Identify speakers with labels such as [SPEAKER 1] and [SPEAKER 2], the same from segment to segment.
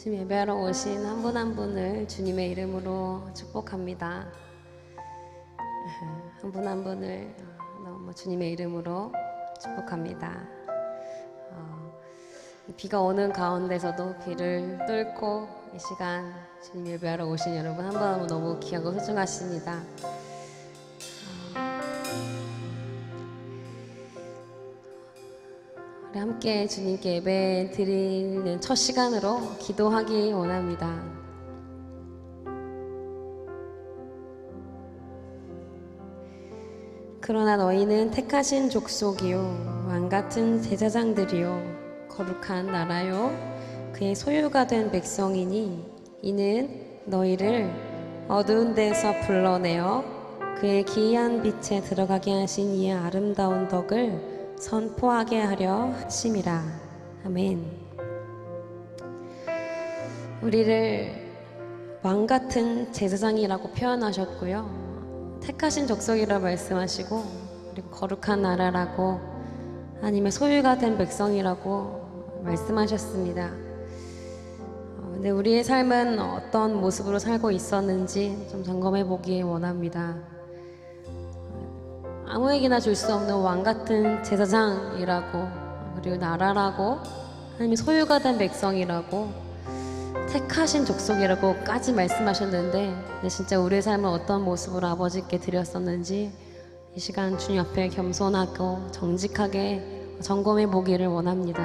[SPEAKER 1] 지금 예배하러 오신 한 분 한 분을 주님의 이름으로 축복합니다. 한 분 한 분을 너무 주님의 이름으로 축복합니다. 비가 오는 가운데서도 비를 뚫고 이 시간 주님 예배하러 오신 여러분 한 분 한 분 너무 귀하고 소중하십니다. 우리 함께 주님께 예배 드리는 첫 시간으로 기도하기 원합니다. 그러나 너희는 택하신 족속이요 왕같은 제사장들이요 거룩한 나라요 그의 소유가 된 백성이니 이는 너희를 어두운 데서 불러내어 그의 기이한 빛에 들어가게 하신 이의 아름다운 덕을 선포하게 하려 하심이라. 아멘. 우리를 왕같은 제사장이라고 표현하셨고요, 택하신 족속이라고 말씀하시고, 그리고 거룩한 나라라고, 하나님의 소유가 된 백성이라고 말씀하셨습니다. 근데 우리의 삶은 어떤 모습으로 살고 있었는지 좀 점검해 보기 원합니다. 아무에게나 줄 수 없는 왕같은 제사장이라고, 그리고 나라라고, 하나님의 소유가 된 백성이라고, 택하신 족속이라고까지 말씀하셨는데, 진짜 우리의 삶을 어떤 모습으로 아버지께 드렸었는지 이 시간 주님 앞에 겸손하고 정직하게 점검해 보기를 원합니다.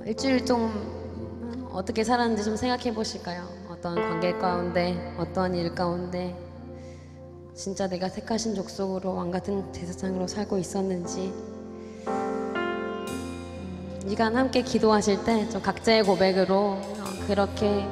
[SPEAKER 1] 일주일 좀 어떻게 살았는지 좀 생각해 보실까요? 어떤 관계 가운데, 어떤 일 가운데 진짜 내가 택하신 족속으로 왕같은 제사장으로 살고 있었는지. 이 시간 함께 기도하실 때 좀 각자의 고백으로 그렇게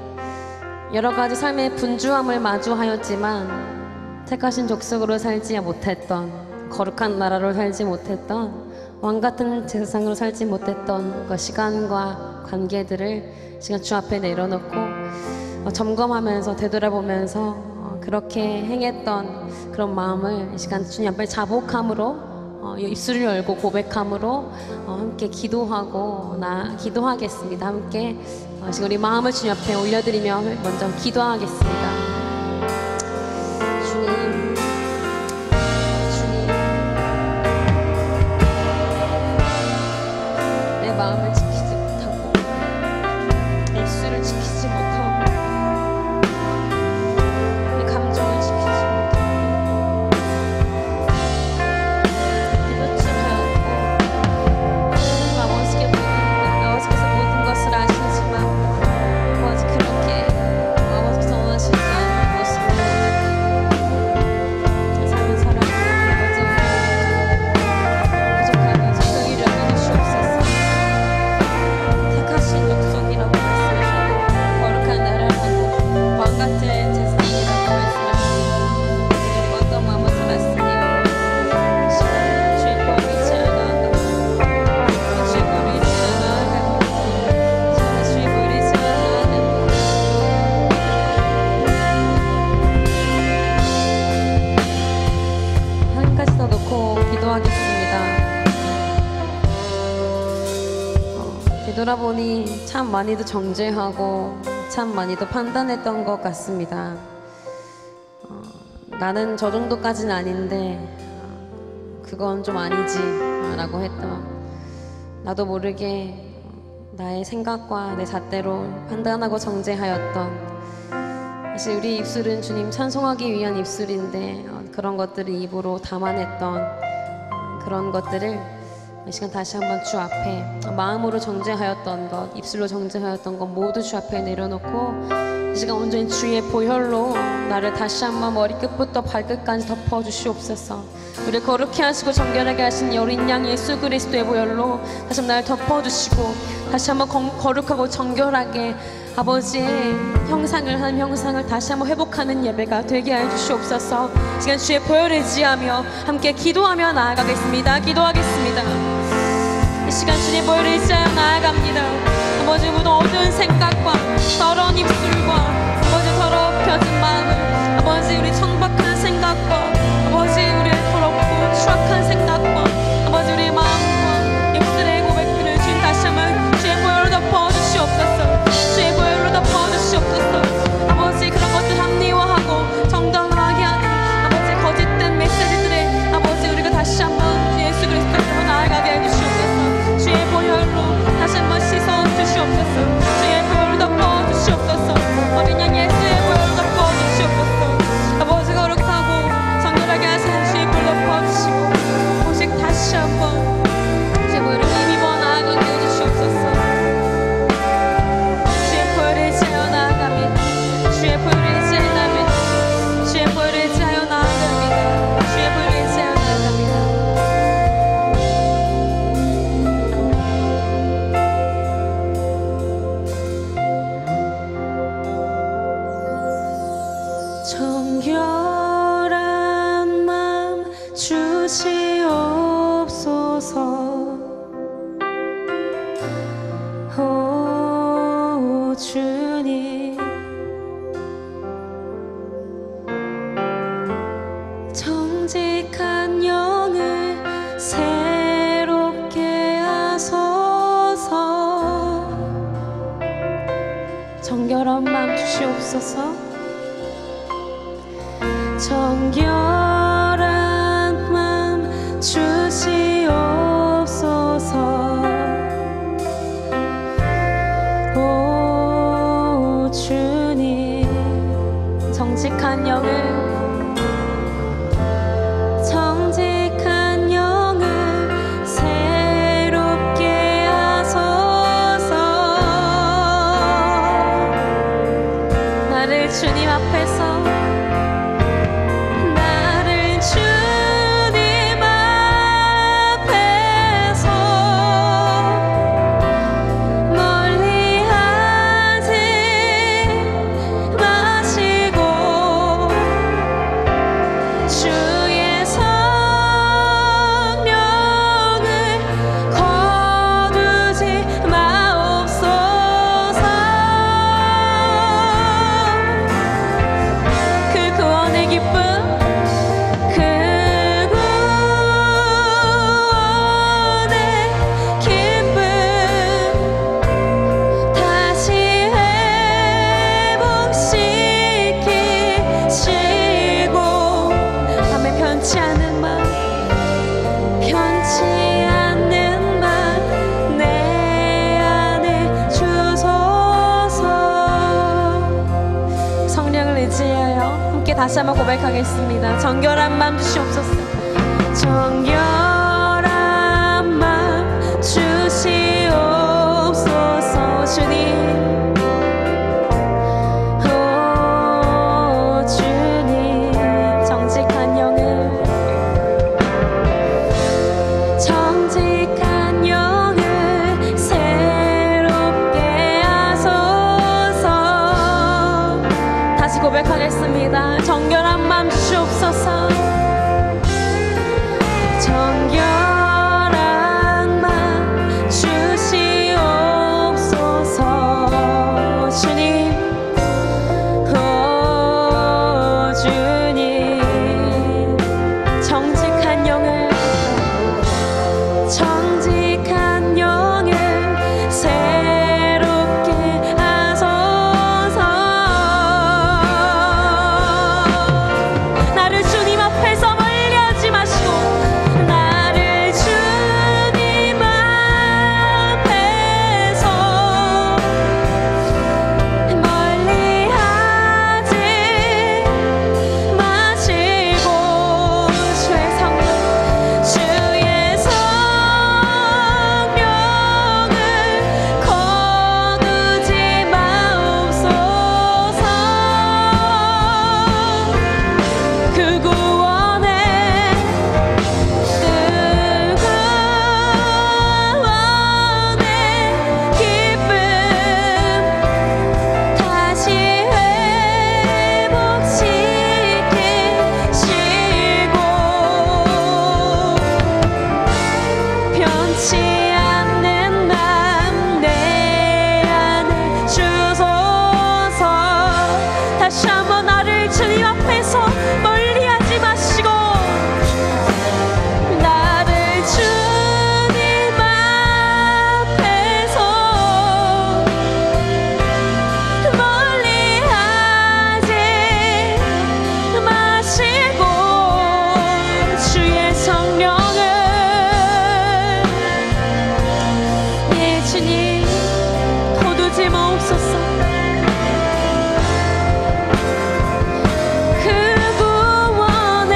[SPEAKER 1] 여러 가지 삶의 분주함을 마주하였지만 택하신 족속으로 살지 못했던, 거룩한 나라로 살지 못했던, 왕같은 제사장으로 살지 못했던 그 시간과 관계들을 시간 주 앞에 내려놓고 점검하면서 되돌아보면서 그렇게 행했던 그런 마음을 이 시간 주님 앞에 자복함으로 입술을 열고 고백함으로 함께 기도하겠습니다. 함께 지금 우리 마음을 주님 앞에 올려드리며 먼저 기도하겠습니다. 주님, 내 마음을 지키지 못하고 내 입술을 지키지 못하고 내 감정을 지키지 못하고 아버지께서 모든 것을 아시지만 아버지 그렇게 아버지께서 원하시지 않는 모습으로 삶을 살아가는 아버지 부족하면 긍휼히 여겨 주시옵소서. 택하신 족속이라고 말씀하시고 거룩한 나라라고 왕같은 제사장이라고 말씀하시고 우리가 어떤 마음으로 살았으니 주의 보혈을 의지하여 나아가고 주의 보혈을 의지하여 나아가고 주의 보혈을 의지하여 나아가고 하나님까지 더 놓고 기도하겠습니다. 되돌아보니 참 많이도 정죄하고 참 많이도 판단했던 것 같습니다. 나는 저 정도까지는 아닌데 그건 좀 아니지 라고 했던, 나도 모르게 나의 생각과 내 잣대로 판단하고 정죄하였던, 사실 우리 입술은 주님 찬송하기 위한 입술인데 그런 것들을 입으로 담아냈던 그런 것들을 이 시간 다시 한번 주 앞에 마음으로 정죄하였던 것, 입술로 정죄하였던 것 모두 주 앞에 내려놓고 이 시간 온전히 주의 보혈로 나를 다시 한번 머리끝부터 발끝까지 덮어주시옵소서. 우리를 거룩히 하시고 정결하게 하신 어린 양 예수 그리스도의 보혈로 다시 한번 나를 덮어주시고 다시 한번 거룩하고 정결하게 아버지의 형상을, 하나님 형상을 다시 한번 회복하는 예배가 되게 하여 주시옵소서. 이 시간 주의 보혈을 의지하며 함께 기도하며 나아가겠습니다. 기도하겠습니다. 이 시간 주의 보혈을 의지하여 나아갑니다. 아버지 모든 어두운 생각과 더러운 입술과 아버지 더럽혀진 마음을, 아버지 우리 천박한 생각과 아버지 우리의 더럽고 추악한 생각과 아버지 우리의 마음과 입술의 고백들을 주님 다시 한번 주님, 정직한 영을 새롭게 하소서. 정결한 마음 주시옵소서. 정결한 마음 주시옵소서. 오 주님, 정직한 영을 새롭게 하소서. 나를 주님 앞에서 다시 한번 고백하겠습니다. 정결한 마음 주시옵소서. 정결한 마음 주시옵소서. 주님, 오 주님, 정직한 영을 새롭게 하소서. 다시 고백하겠습니다. 정결한 마음 주시옵소서. 정결한 마음 주시옵소서. 주님, 오 주님, 정직한 영을 새롭게 하소서. 나를 주님 앞에서 멀리하지 마시고, 나를 주님 앞에서 멀리하지 마시고, 주의 성령을 거두지 마옵소서. 그 구원의 기쁨 다시 회복시키시고, 변치 않는 마음 내 안에 주소서. 다시 한번 나를 주님 앞에서 멀리하지 마시고, 나를 주님 앞에서 멀리하지 마시고, 주의 성령을 예 주님 거두지 마옵소서. 그 구원의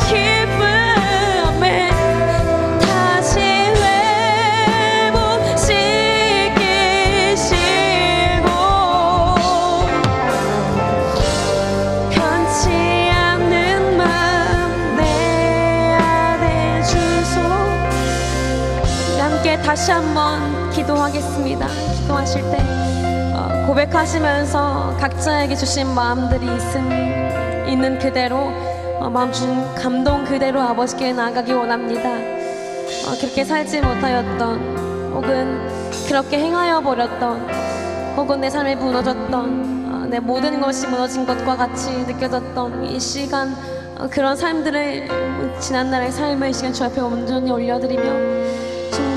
[SPEAKER 1] 기쁨, 아멘, 다시 회복시키시고, 변치 않는 마음 내 안에 주소. 함께 다시 한번 기도하겠습니다. 기도하실 때 고백하시면서 각자에게 주신 마음들이 있는 그대로 마음 주신 감동 그대로 아버지께 나아가기 원합니다. 그렇게 살지 못하였던, 혹은 그렇게 행하여 버렸던, 혹은 내 삶이 무너졌던, 내 모든 것이 무너진 것과 같이 느껴졌던 이 시간, 그런 삶들을, 지난날의 삶을 이 시간 주 앞에 온전히 올려드리며,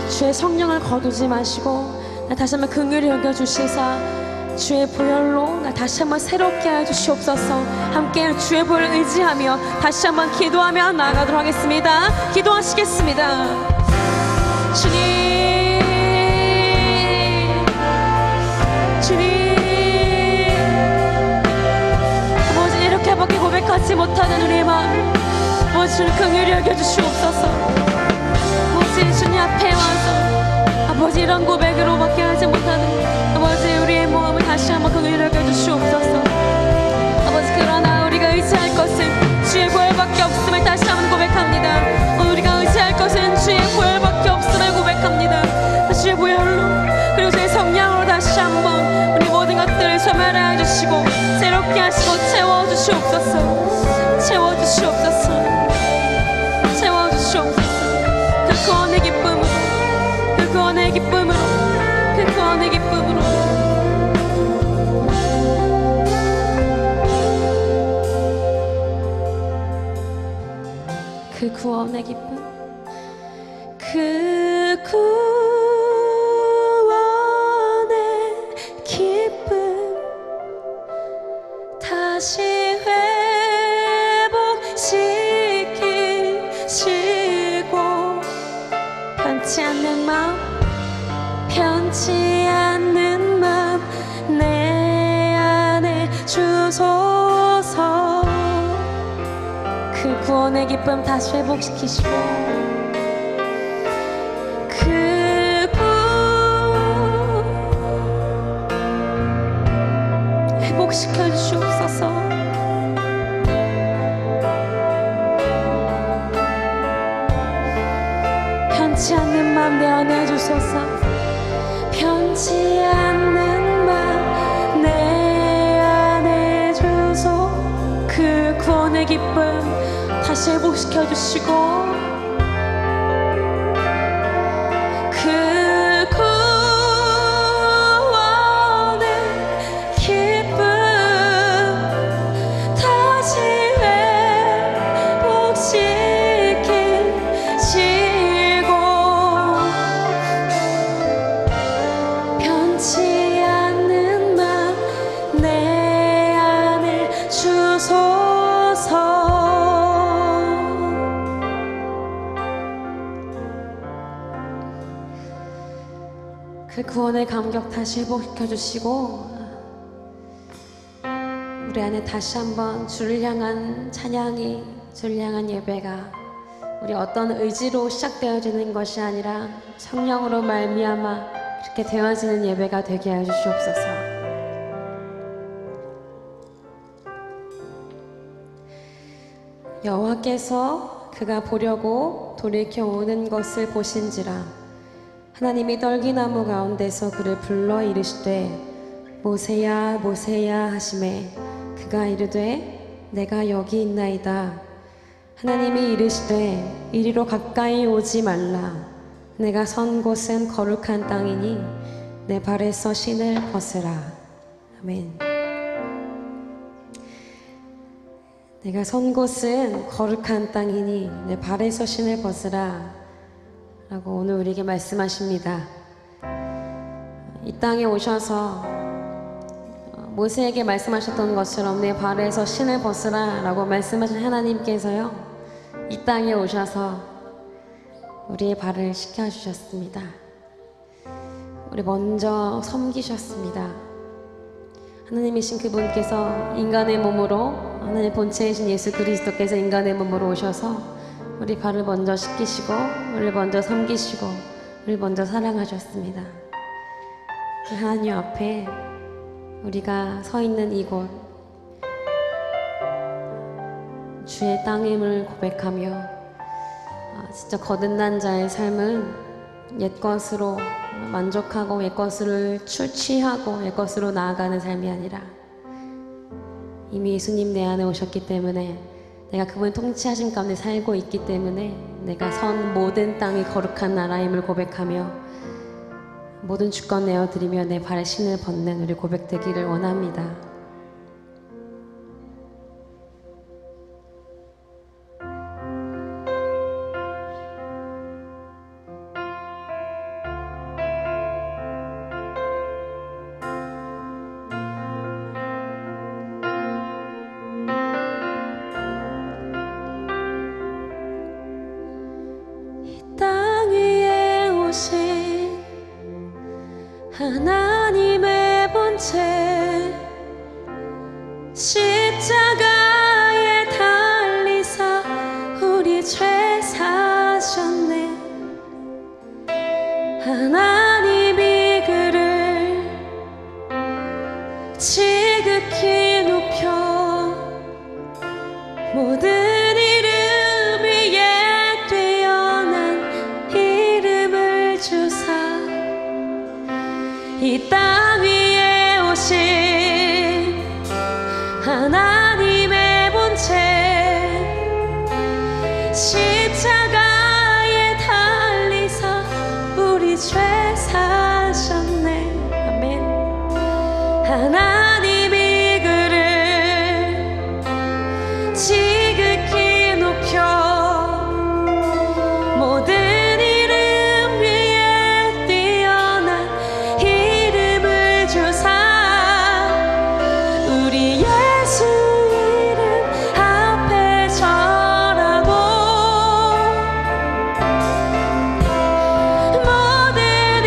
[SPEAKER 1] 주의 성령을 거두지 마시고 나 다시 한번 긍휼히 여겨주시사 주의 보혈로 나 다시 한번 새롭게 하여 주시옵소서. 함께 주의 보혈을 의지하며 다시 한번 기도하며 나아가도록 하겠습니다. 기도하시겠습니다. 주님, 주님, 아버지 이렇게밖에 고백하지 못하는 우리의 마음, 아버지 주를 긍휼히 여겨주시옵소서. 아버지 주님 앞에 와서 아버지 이런 고백으로밖에 하지 못하는 아버지 우리의 마음을 다시 한번 긍휼히 여겨주시옵소서. 아버지 그러나 우리가 의지할 것은 주의 보혈밖에 없음을 다시 한번 고백합니다. 우리가 의지할 것은 주의 보혈밖에 없음을 고백합니다. 주의 보혈로 그리고 주의 성령으로 다시 한번 우리 모든 것들을 소멸하여 주시고 새롭게 하시고 채워주시옵소서. 채워주시옵소서. 채워주시옵소서. 그 구원의 기쁨으로, 그 구원의 기쁨으로, 그 구원의 기쁨으로. 그 구원의 기쁨, 그 구원의 기쁨 다시 회복시키시고 변치 않는 마음, 변치 않는 마음 내 안에 주소서. 그 구원의 기쁨 다시 회복시키시고 그 구원 회복시켜 주시옵소서. 변치 않는 마음 내 안에 주소서. 변치 않는 마음 내 안에 주소. 그 구원의 기쁨 다시 회복시켜 주시고 그 구원의 기쁨 다시 회복시키시고 변치 않는 마음 내 안에 주소서. 그 구원의 감격 다시 회복시켜 주시고 우리 안에 다시 한번 주를 향한 찬양이, 주를 향한 예배가 우리 어떤 의지로 시작되어지는 것이 아니라 성령으로 말미암아 그렇게 되어지는 예배가 되게 하여 주시옵소서. 여호와께서 그가 보려고 돌이켜 오는 것을 보신지라. 하나님이 떨기나무 가운데서 그를 불러 이르시되 모세야 모세야 하시매 그가 이르되 내가 여기 있나이다. 하나님이 이르시되 이리로 가까이 오지 말라. 내가 선 곳은 거룩한 땅이니 내 발에서 신을 벗으라. 아멘. 내가 선 곳은 거룩한 땅이니 내 발에서 신을 벗으라 라고 오늘 우리에게 말씀하십니다. 이 땅에 오셔서 모세에게 말씀하셨던 것처럼 내 발에서 신을 벗으라 라고 말씀하신 하나님께서요, 이 땅에 오셔서 우리의 발을 씻겨주셨습니다. 우리 먼저 섬기셨습니다. 하나님이신 그분께서 인간의 몸으로, 하나님의 본체이신 예수 그리스도께서 인간의 몸으로 오셔서 우리 발을 먼저 씻기시고 우리를 먼저 섬기시고 우리를 먼저 사랑하셨습니다. 그 하나님 앞에 우리가 서 있는 이곳, 주의 땅임을 고백하며 진짜 거듭난 자의 삶은 옛것으로 만족하고 옛것을 취하고 옛것으로 나아가는 삶이 아니라 이미 예수님 내 안에 오셨기 때문에 내가 그분의 통치하심 가운데 살고 있기 때문에 내가 선 모든 땅이 거룩한 나라임을 고백하며 모든 주권 내어드리며 내 발에 신을 벗는 우리 고백되기를 원합니다.
[SPEAKER 2] 하나님의 본체 십자가에 달리사 우리 죄 사셨네. 하나님이 그를 지극히 높여 모든 이름 위에 뛰어난 이름을 주사 이 땅 위에 오신 하나님의 본체 십자가에 달리사 우리 죄 사셨네. 아멘. 하나님이 그를 지극히 높여 모든 모든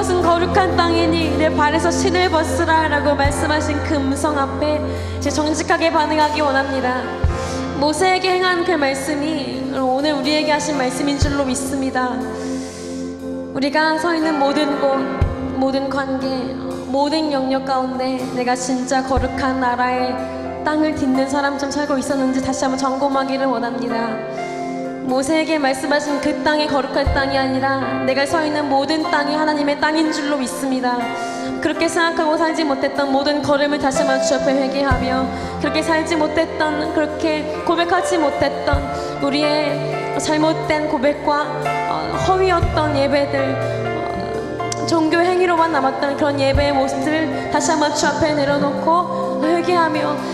[SPEAKER 1] 곳은 거룩한 땅이니 내 발에서 신을 벗으라 라고 말씀하신 그 음성 앞에 제 정직하게 반응하기 원합니다. 모세에게 행한 그 말씀이 오늘 우리에게 하신 말씀인 줄로 믿습니다. 우리가 서 있는 모든 곳, 모든 관계, 모든 영역 가운데 내가 진짜 거룩한 나라의 땅을 딛는 사람처럼 살고 있었는지 다시 한번 점검하기를 원합니다. 모세에게 말씀하신 그 땅이 거룩한 땅이 아니라 내가 서 있는 모든 땅이 하나님의 땅인 줄로 믿습니다. 그렇게 생각하고 살지 못했던 모든 걸음을 다시 한번 주 앞에 회개하며 그렇게 살지 못했던, 그렇게 고백하지 못했던 우리의 잘못된 고백과 허위였던 예배들, 종교 행위로만 남았던 그런 예배의 모습을 다시 한번 주 앞에 내려놓고 회개하며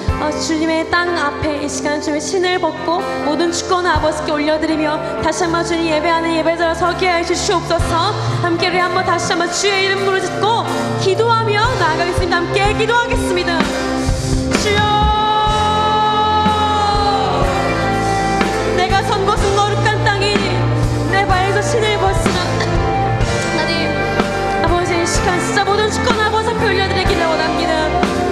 [SPEAKER 1] 주님의 땅 앞에 이 시간 주님의 신을 벗고 모든 주권을 아버지께 올려드리며 다시 한번 주님 예배하는 예배자로 서게 하여 주시옵소서. 함께 우리 한번 다시 한번 주의 이름 부르짖고 기도하며 나아가겠습니다. 함께 기도하겠습니다. 주여, 내가 선 곳은 거룩한 땅이니 내 발에서 신을 벗으라. 하나님 아버지, 이 시간 진짜 모든 주권 아버지 앞에 올려드리기를 원합니다.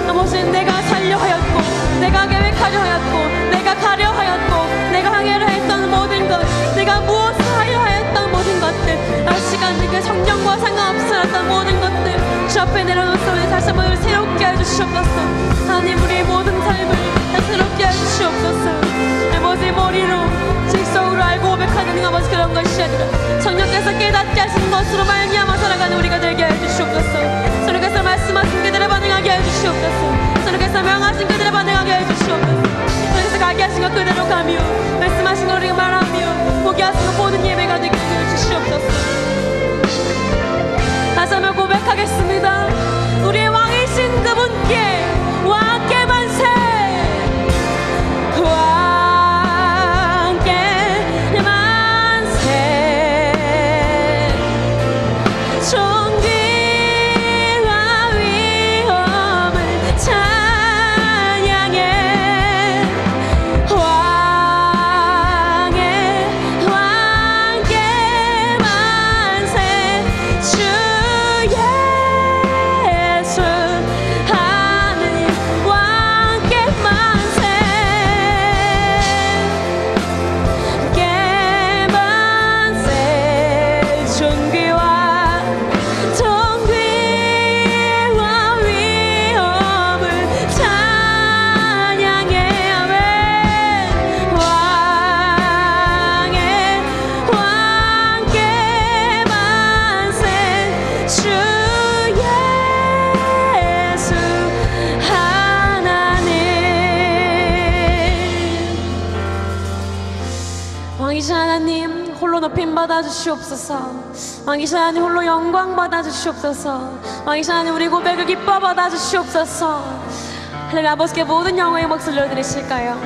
[SPEAKER 1] 아버지, 내가 살려 하였고 내가 계획하려 하였고 내가 가려 하였고 내가 항해를 했던 모든 것, 내가 무엇을 하려 하였던 모든 것들, 이 시간 그 성령과 상관없었던 모든 것들 주 앞에 내려놓습니다. 다시 한번 새롭게 해주시옵소서. 하나님, 우리의 모든 삶을 다시 새롭게 해주시옵소서. 아버지, 머리로 직속으로 알고 고백하는 아버지 그런 것이 아니라 성령께서 깨닫게 하시는 것으로 말미암아 살아가는 우리가 되게 해주시옵소서. 성령께서 말씀하신 그대로 반응하게 해주시옵소서. 성령께서 명하신 그대로 반응하게 해주시옵소서. 성령께서 가게 하신 것 그대로 가며 말씀하신 것 우리가 말하며 보게 하신 것 보는 예배가 되게 해주시옵소서. 다시 한번 고백하겠습니다. 우리의 왕이신 그분께 왕께 만세, 왕께 만세. 존귀와 위엄을 찬양해. 왕께 만세. 주 예수 하느님 왕께 만세. 께 만세. 존귀와 위엄을 찬양해. 아멘. 왕께 만세. 주 예수 하나님. 왕이신 하나님 홀로 높임 받아 주시옵소서. 왕이신 하나님 홀로 영광 받아 주시옵소서. 왕이신 하나님 우리 고백을 기뻐 받아 주시옵소서. 하나님 아버지께 모든 영광의 목소리를 올려드리실까요?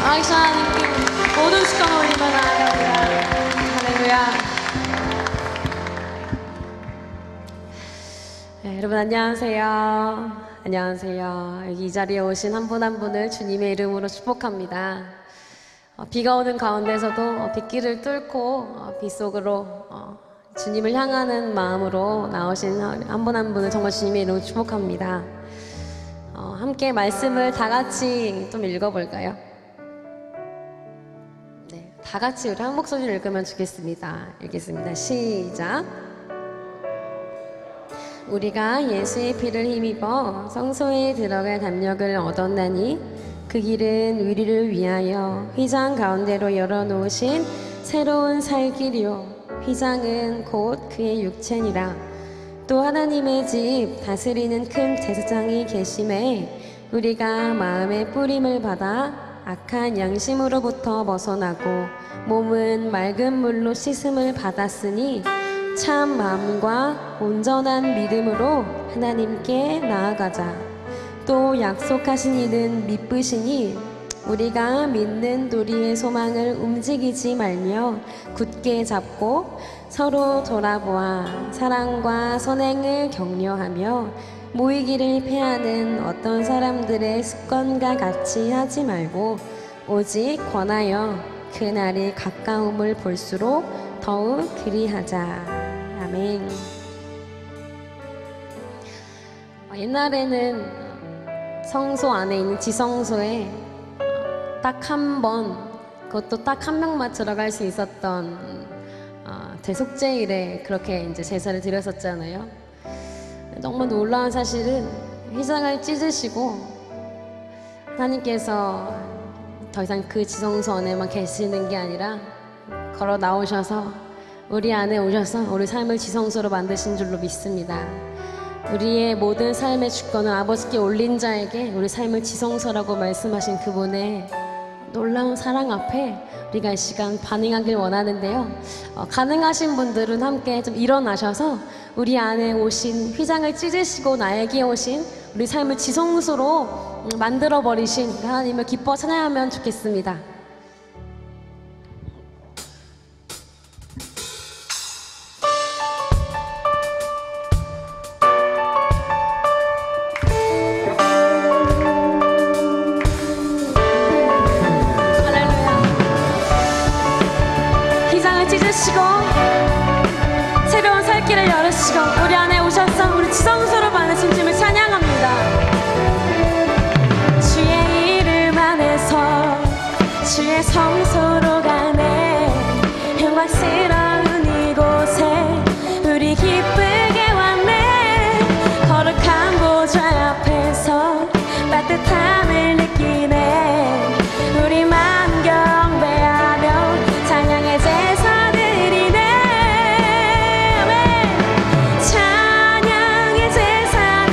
[SPEAKER 1] 왕이신 하나님께 모든 주권 올리며 나아갑니다. 할렐루야. 네, 여러분 안녕하세요. 안녕하세요. 여기 이 자리에 오신 한 분 한 분을 주님의 이름으로 축복합니다. 비가 오는 가운데서도 빗길을 뚫고 빗속으로 주님을 향하는 마음으로 나오신 한 분 한 분을 정말 주님의 이름으로 축복합니다. 함께 말씀을 다 같이 좀 읽어볼까요? 네, 다 같이 우리 한 목소리를 읽으면 좋겠습니다. 읽겠습니다. 시작. 우리가 예수의 피를 힘입어 성소에 들어갈 담력을 얻었나니 그 길은 우리를 위하여 휘장 가운데로 열어놓으신 새로운 살 길이요 휘장은 곧 그의 육체니라. 또 하나님의 집 다스리는 큰 제사장이 계심에 우리가 마음의 뿌림을 받아 악한 양심으로부터 벗어나고 몸은 맑은 물로 씻음을 받았으니 참 마음과 온전한 믿음으로 하나님께 나아가자. 또 약속하신 이는 미쁘시니 우리가 믿는 도리의 소망을 움직이지 말며 굳게 잡고 서로 돌아보아 사랑과 선행을 격려하며 모이기를 패하는 어떤 사람들의 습관과 같이 하지 말고 오직 권하여 그날이 가까움을 볼수록 더욱 그리하자. 아멘. 옛날에는 성소 안에 있는 지성소에 딱 한 번, 그것도 딱 한 명만 들어갈 수 있었던 대속제일에 그렇게 이제 제사를 드렸었잖아요. 정말 놀라운 사실은 휘장을 찢으시고 하나님께서 더 이상 그 지성소 안에만 계시는 게 아니라 걸어 나오셔서 우리 안에 오셔서 우리 삶을 지성소로 만드신 줄로 믿습니다. 우리의 모든 삶의 주권을 아버지께 올린 자에게 우리 삶을 지성소라고 말씀하신 그분의 놀라운 사랑 앞에 우리가 이 시간 반응하길 원하는데요. 가능하신 분들은 함께 좀 일어나셔서 우리 안에 오신 휘장을 찢으시고 나에게 오신 우리 삶을 지성소로 만들어 버리신 하나님을 기뻐 찬양하면 좋겠습니다.
[SPEAKER 2] 새로운 살 길을 열으시고 우리 안에 오셔서 우리 지성소로 만드신 주님을 찬양합니다. 주의 이름 안에서 주의 성소로 가네. 영광스러운 이곳에 우리 기쁘게 왔네. 거룩한 보좌 앞에서 따뜻함을 느끼네. 우리만 경배하며 찬양의 제사 찬양의 제사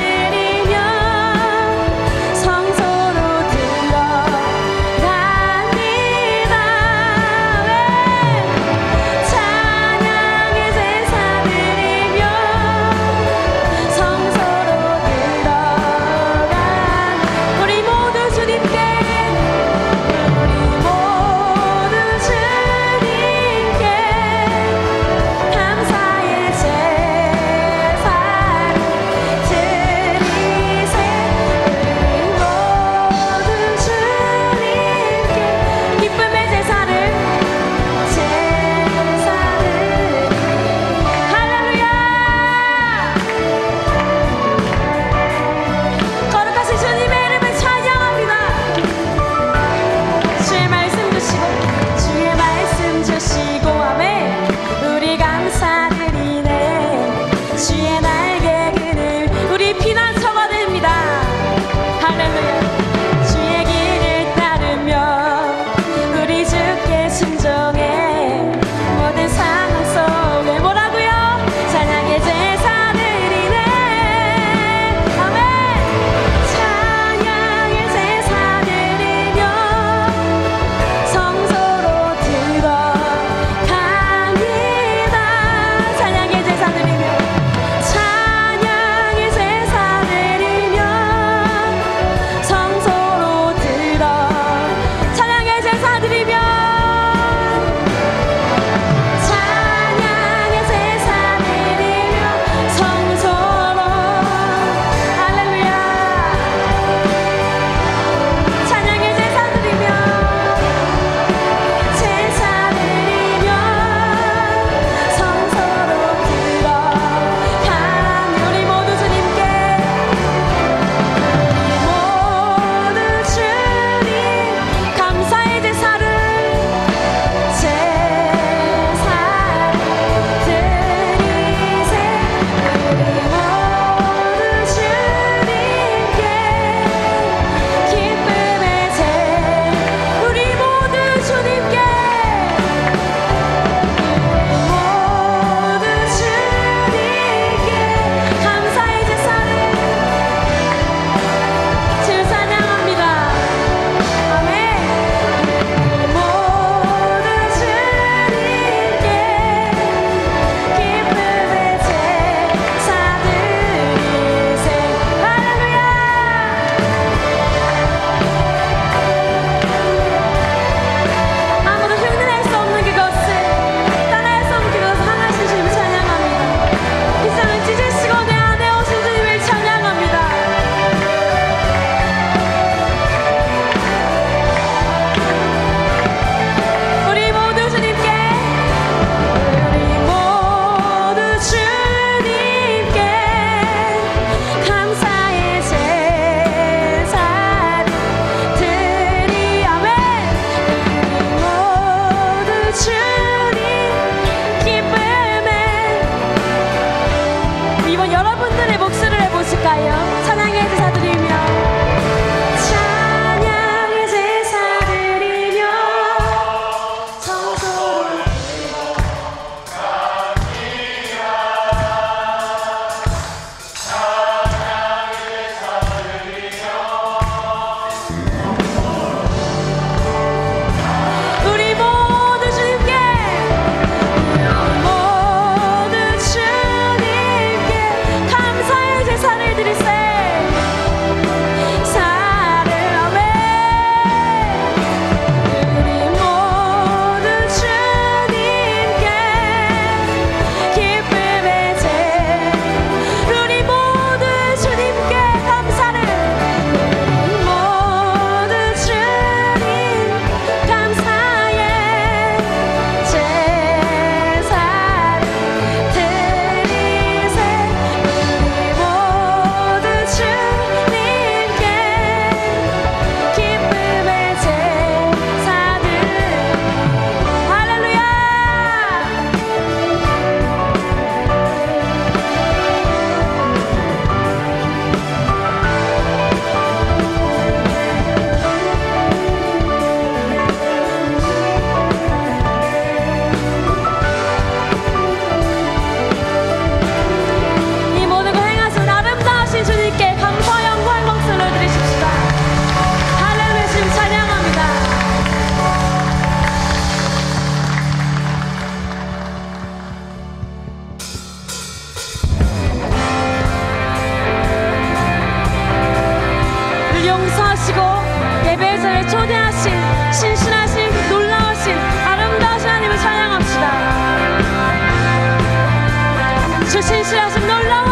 [SPEAKER 2] 신실하심 놀라워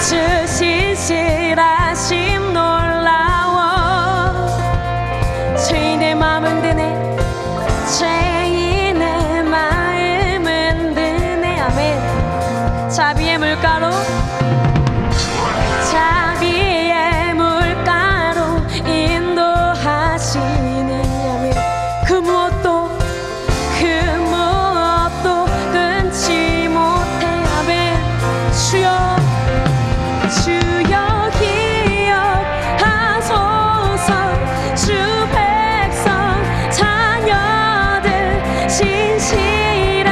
[SPEAKER 2] 주 신실하심 놀라워 죄인의 마음은 드네 죄인의 마음은 드네 아멘 자비의 물가로 자비의 물가로 인도하시는 아멘 그 무엇도 끊지 못해 아멘 주여 주여 기억하소서 주 백성 자녀들 신실한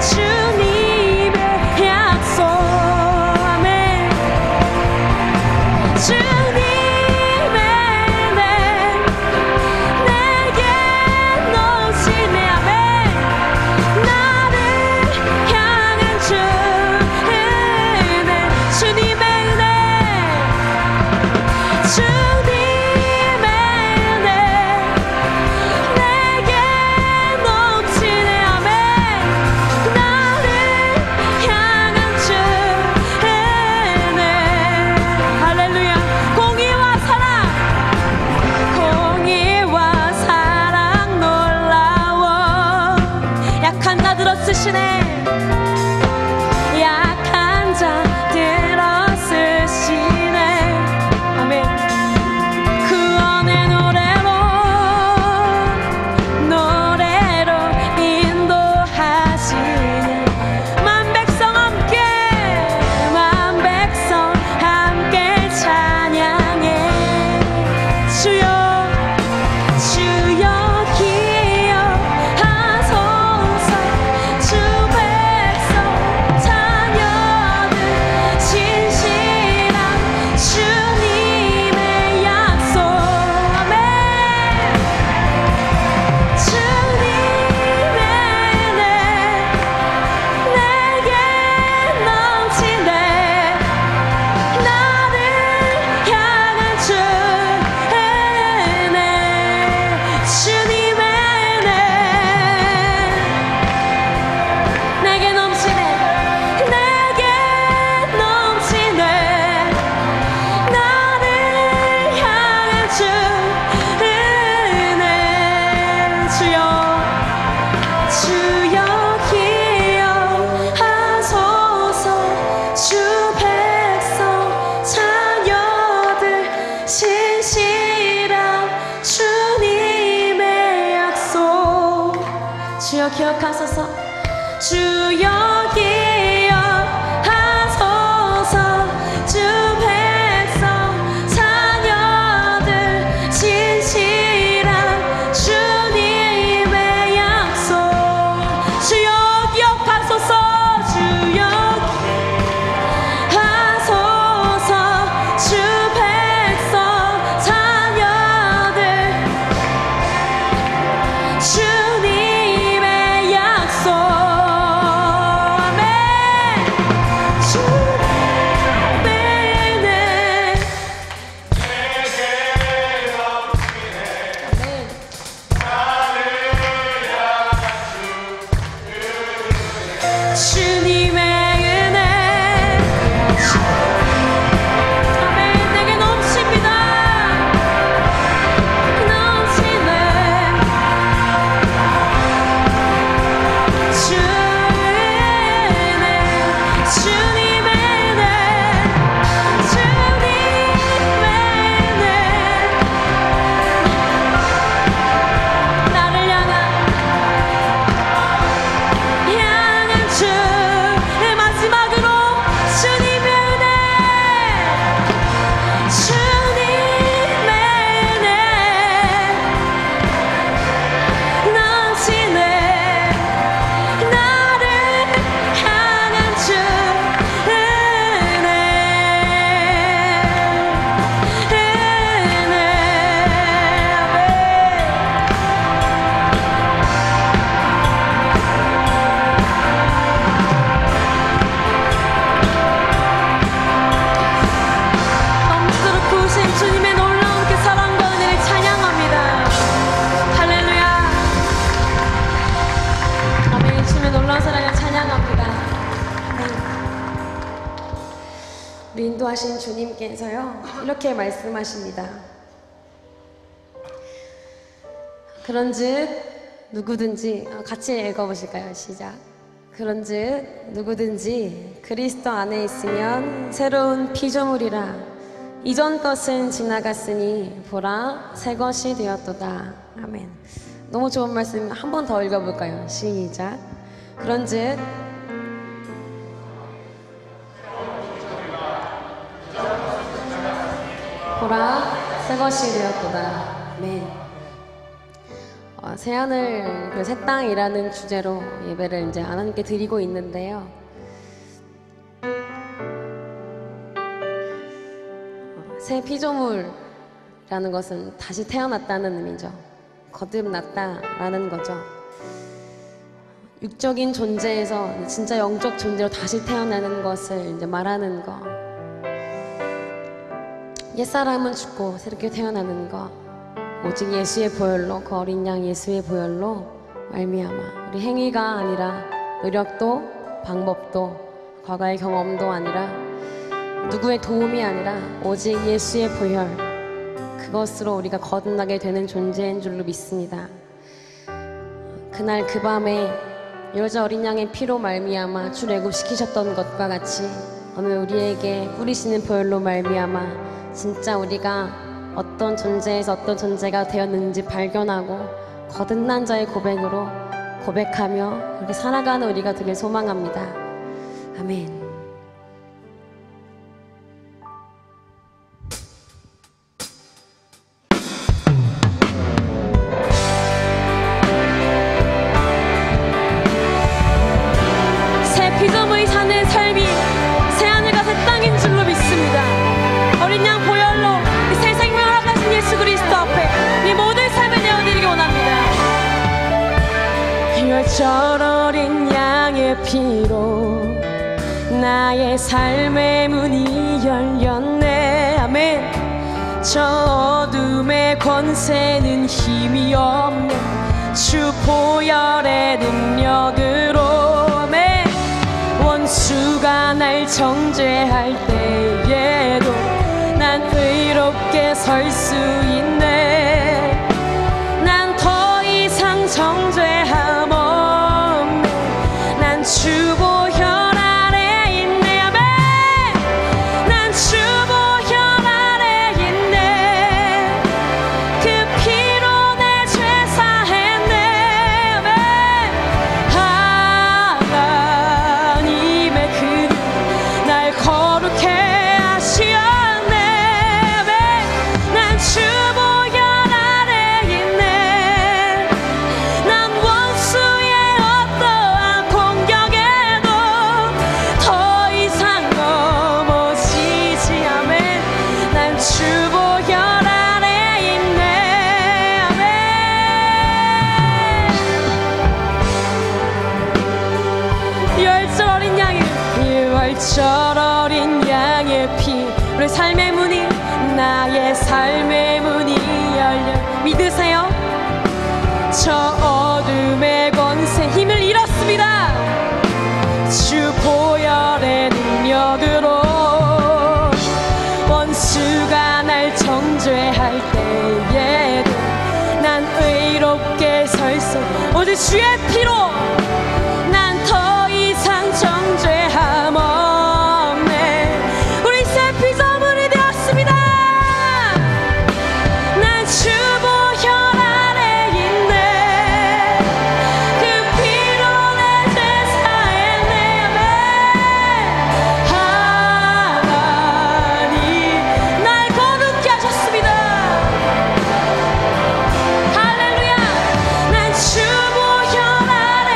[SPEAKER 2] 주님의 약속 아멘 주님의 내게 넘치네 아멘 나를 향한 주 은혜 주님의 은혜 주님의 은혜 내게 넘치네 아멘 나를 향한 주 은혜 할렐루야 공의와 사랑 놀라워 약한 자 들어쓰시네 약한 자 들어쓰시네 아멘 구원의 노래로 인도하시네 만 백성 함께 찬양해 주여 주여 기억하소서 주 백성 자녀들 신실한 주님의 약속 아멘 주님의 은혜 내게 넘치네 나를 향한 주 은혜 주님의 은혜 내게 넘치네 내게 넘치네 나를 향한 주 은혜 주여 주여 기억하소서 주 백성 자녀들 신실한 주님의 약속 주여 기억하소서 주여 기억하소서 주 백성 자녀들 신실한 주님의 약속 주여 기억하소서 주여 기억하소서 주 백성 자녀들 주님의 약속 아멘 주님의 은혜 주님의 은혜 아멘 내게 넘칩니다 넘치네 주 은혜 주님의 은혜 주님의 은혜 나를 향한 주
[SPEAKER 1] 우리 인도하신 주님께서요 이렇게 말씀하십니다. 그런즉 누구든지 같이 읽어보실까요? 시작. 그런즉 누구든지 그리스도 안에 있으면 새로운 피조물이라. 이전 것은 지나갔으니 보라 새 것이 되었도다. 아멘. 너무 좋은 말씀. 한 번 더 읽어볼까요? 시작. 그런즉 보라 새 것이 되었도다. 아멘. 새하늘 그 새 땅이라는 주제로 예배를 이제 하나님께 드리고 있는데요. 새 피조물이라는 것은 다시 태어났다는 의미죠. 거듭났다라는 거죠. 육적인 존재에서 진짜 영적 존재로 다시 태어나는 것을 이제 말하는 거. 옛사람은 죽고 새롭게 태어나는 거. 오직 예수의 보혈로, 그 어린 양 예수의 보혈로 말미암아 우리 행위가 아니라 노력도 방법도 과거의 경험도 아니라 누구의 도움이 아니라 오직 예수의 보혈, 그것으로 우리가 거듭나게 되는 존재인 줄로 믿습니다. 그날 그 밤에 여자 어린 양의 피로 말미암아 출애굽시키셨던 것과 같이 오늘 우리에게 뿌리시는 보혈로 말미암아 진짜 우리가 어떤 존재에서 어떤 존재가 되었는지 발견하고 거듭난 자의 고백으로 고백하며 이렇게 살아가는 우리가 되길 소망합니다. 아멘.
[SPEAKER 2] 새 피조물이 사는 삶이 새하늘과 새 땅인 줄로 믿습니다. 어린 양 보혈로 새 생명을 허락하신 예수 그리스도 앞에 이 모든 삶을 내어드리기 원합니다. 혈절 어린 양의 피로 나의 삶의 문이 열렸네. 아멘. 저 어둠의 권세는 힘이 없네. 주 보혈의 능력으로. 아멘. 원수가 날 정죄할 때에도 난 의롭게 설 수 있네. 난 더 이상 정죄함 없네. 난 주 보혈 아래 있네. 아멘. 난 주 보혈 아래 있네. 그 피로 내 죄 사했네. 아멘. 하나님의 그 날 거룩해 하시었네. 아멘. 난 주 보혈 아래 있네. 난 원수의 어떠한 공격에도 더 이상 넘어지지. 아멘. 난 주 보혈 아래 있네. 아멘. 열절 어린 양의 열절 어린 양의 피, 우리 삶의 문이, 나의 삶의 문이 열려. 믿으세요? 저 어둠의 권세 힘을 잃었습니다. 주 보혈의 능력으로. 원수가 날 정죄할 때에도 난 의롭게 설 수, 오직 주의 피로 난 더 이상 정죄함 없네. 우리 새 피조물이 되었습니다. 난 주 보혈 아래 있네. 그 피로 내 죄 사했네. 아멘. 하나님 날 거룩게 하셨습니다. 할렐루야. 난 주 보혈 아래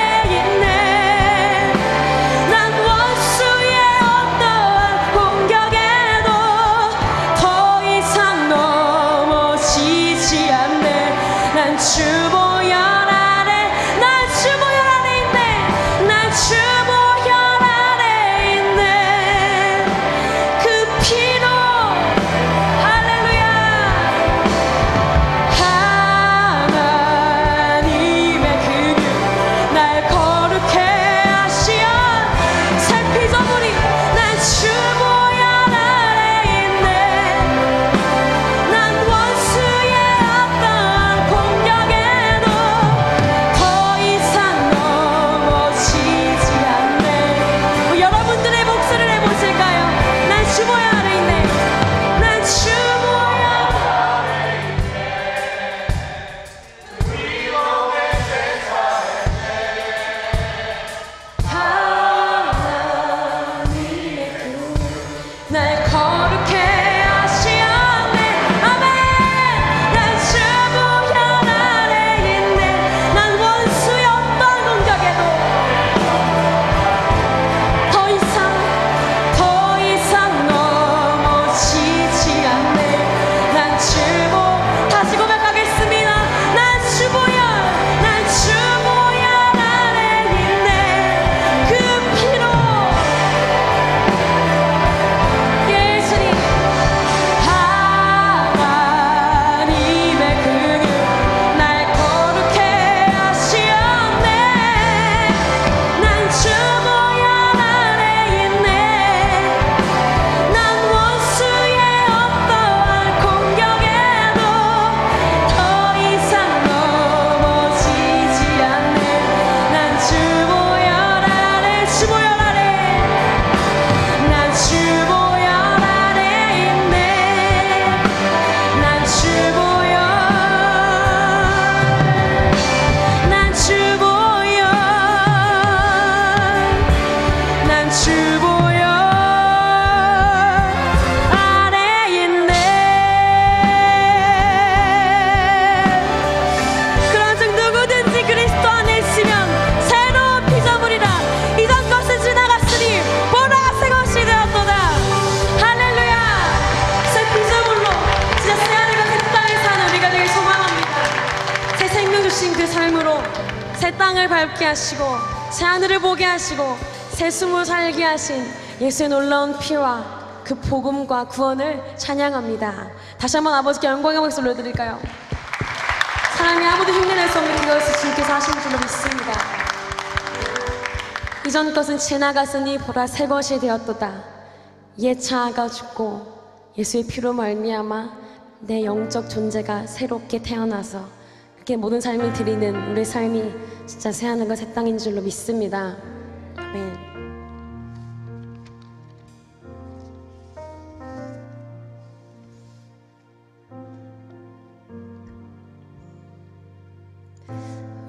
[SPEAKER 2] 땅을 밟게 하시고 새 하늘을 보게 하시고 새 숨을 살게 하신 예수의 놀라운 피와 그 복음과 구원을 찬양합니다. 다시 한번 아버지께 영광의 박수 올려드릴까요? 사람이 아무도 흉내낼 수 없는 그것을 주님께서 하신 줄로 믿습니다. 이전 것은 지나갔으니 보라 새 것이 되었도다. 옛 자아가 죽고 예수의 피로 말미암아 내 영적 존재가 새롭게 태어나서 이렇게 모든 삶을 드리는 우리의 삶이 진짜 새 하늘과 새 땅인 줄로 믿습니다. 아멘.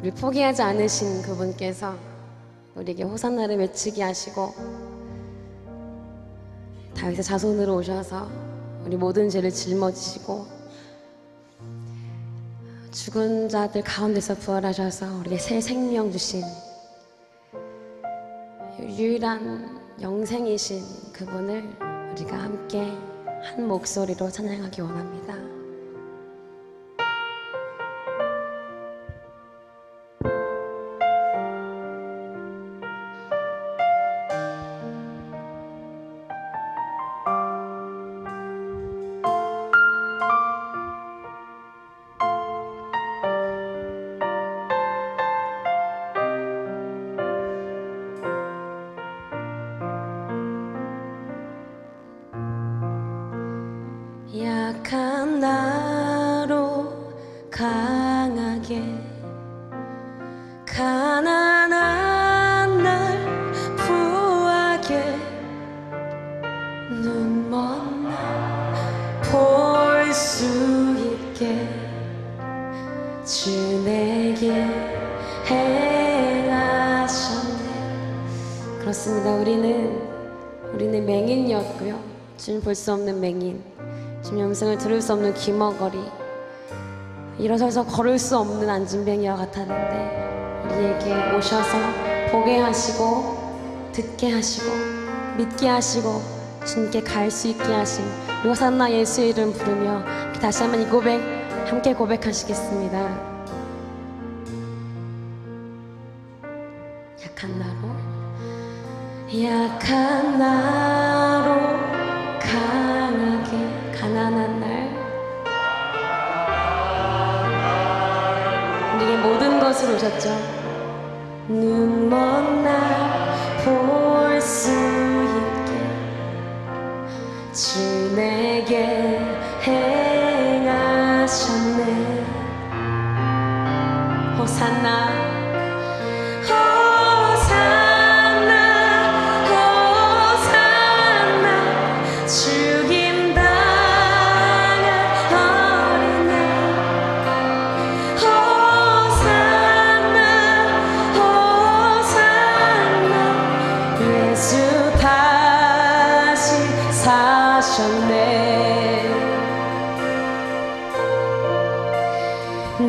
[SPEAKER 2] 우리 포기하지 않으신 그분께서 우리에게 호산나를 외치게 하시고 다윗의 자손으로 오셔서 우리 모든 죄를 짊어지시고 죽은 자들 가운데서 부활하셔서 우리에게 새 생명 주신 유일한 영생이신 그분을 우리가 함께 한 목소리로 찬양하기 원합니다. 약한 나로 강하게 가난한 날 부하게 눈먼 날 볼 수 있게 주 내게 행하셨네. 그렇습니다. 우리는 맹인이었고요. 주님 볼 수 없는 맹인, 주님 음성을 들을 수 없는 귀머거리, 일어서서 걸을 수 없는 안진뱅이와 같았는데 우리에게 오셔서 보게 하시고 듣게 하시고 믿게 하시고 주님께 갈 수 있게 하신 호산나 예수의 이름 부르며 다시 한번 이 고백 함께 고백하시겠습니다. 약한 나로 강하게 가난한 날 우리에게 모든 것을 오셨죠. 눈먼 날 볼 수 있게 주 내게 행하셨네. 호산나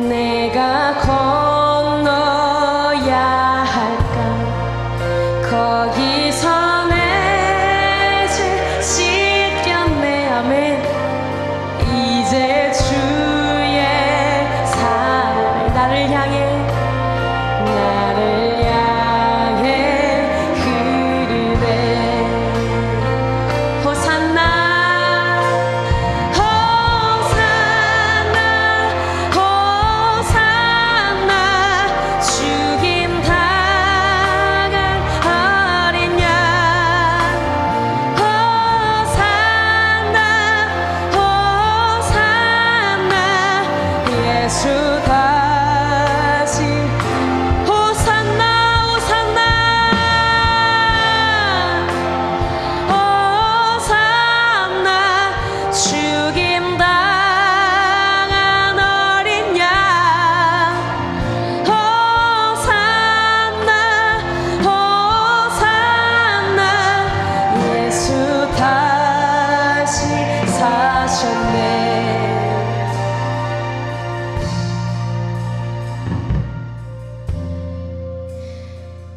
[SPEAKER 2] 내가 건너야 할까 거기서 내 죄 씻겼네. 아멘. 이제 주의 사랑 나를 향해 흐르네. 호산나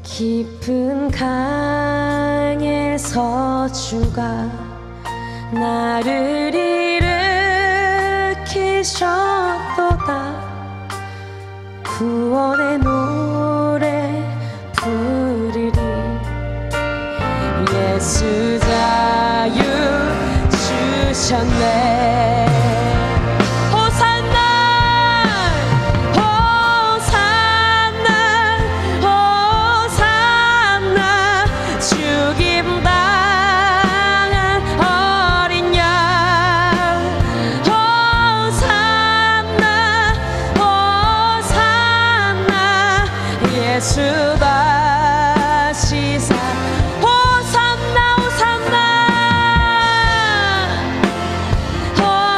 [SPEAKER 2] 깊은 강에서 주가 나를 일으키셨도다. 구원의 노래 예수 자유 주셨네. 예수 다시 사 호산나 호산나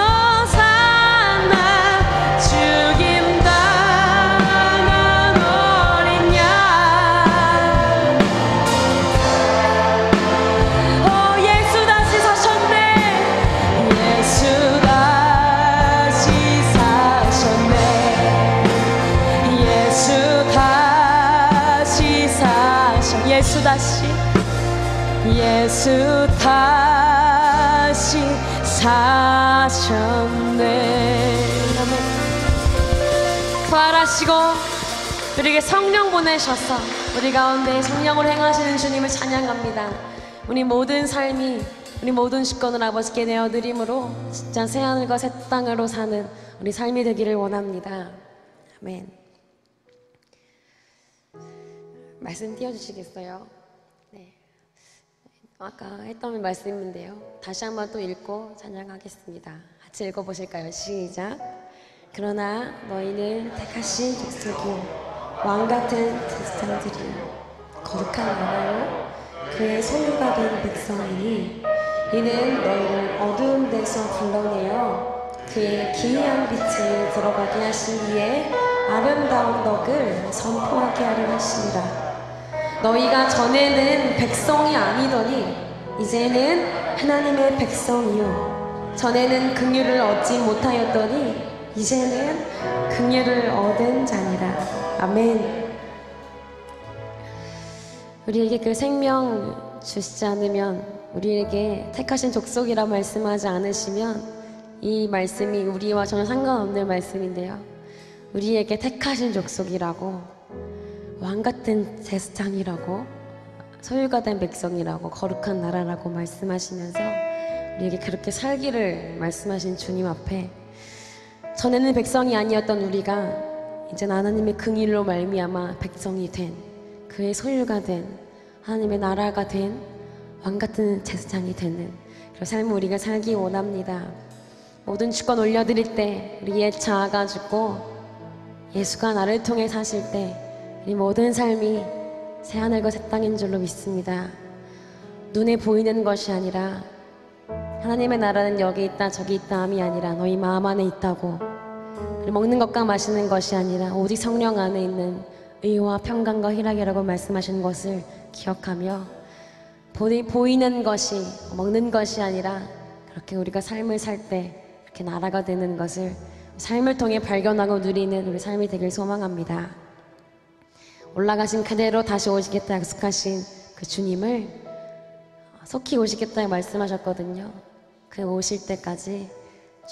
[SPEAKER 2] 호산나 죽임 당한 어린 양. 오 예수 다시 사셨네. 예수 다시 사셨네. 예수 예수 다시 예수 다시 사셨네. 부활하시고 우리에게 성령 보내셔서 우리 가운데 성령으로 행하시는 주님을 찬양합니다. 우리 모든 삶이 우리 모든 주권을 아버지께 내어드림으로 진짜 새하늘과 새 땅으로 사는 우리 삶이 되기를 원합니다. 아멘. 말씀 띄워주시겠어요? 네. 아까 했던 말씀인데요. 다시 한번 또 읽고 찬양하겠습니다. 같이 읽어보실까요? 시작. 그러나 너희는 택하신 족속이요 왕같은 제사장들이요 거룩한 나라요 그의 소유가 된 백성이니 이는 너희를 어두운 데서 불러내어 그의 기이한 빛에 들어가게 하신 이의 아름다운 덕을 선포하게 하려 하시니라. 너희가 전에는 백성이 아니더니 이제는 하나님의 백성이요 전에는 긍휼을 얻지 못하였더니 이제는 긍휼을 얻은 자니라. 아멘. 우리에게 그 생명 주시지 않으면, 우리에게 택하신 족속이라 말씀하지 않으시면 이 말씀이 우리와 전혀 상관없는 말씀인데요, 우리에게 택하신 족속이라고, 왕같은 제사장이라고, 소유가 된 백성이라고, 거룩한 나라라고 말씀하시면서 우리에게 그렇게 살기를 말씀하신 주님 앞에, 전에는 백성이 아니었던 우리가 이제는 하나님의 긍휼로 말미암아 백성이 된, 그의 소유가 된, 하나님의 나라가 된 왕같은 제사장이 되는 그런 삶을 우리가 살기 원합니다. 모든 주권 올려드릴 때 우리 옛 자아가지고 예수가 나를 통해 사실 때 우리 모든 삶이 새하늘과 새 땅인 줄로 믿습니다. 눈에 보이는 것이 아니라, 하나님의 나라는 여기 있다 저기 있다 함이 아니라 너희 마음 안에 있다고, 그리고 먹는 것과 마시는 것이 아니라 오직 성령 안에 있는 의와 평강과 희락이라고 말씀하신 것을 기억하며, 보이는 것이 먹는 것이 아니라 그렇게 우리가 삶을 살 때 이렇게 나라가 되는 것을 삶을 통해 발견하고 누리는 우리 삶이 되길 소망합니다. 올라가신 그대로 다시 오시겠다 약속하신 그 주님을 속히 오시겠다 말씀하셨거든요. 그 오실 때까지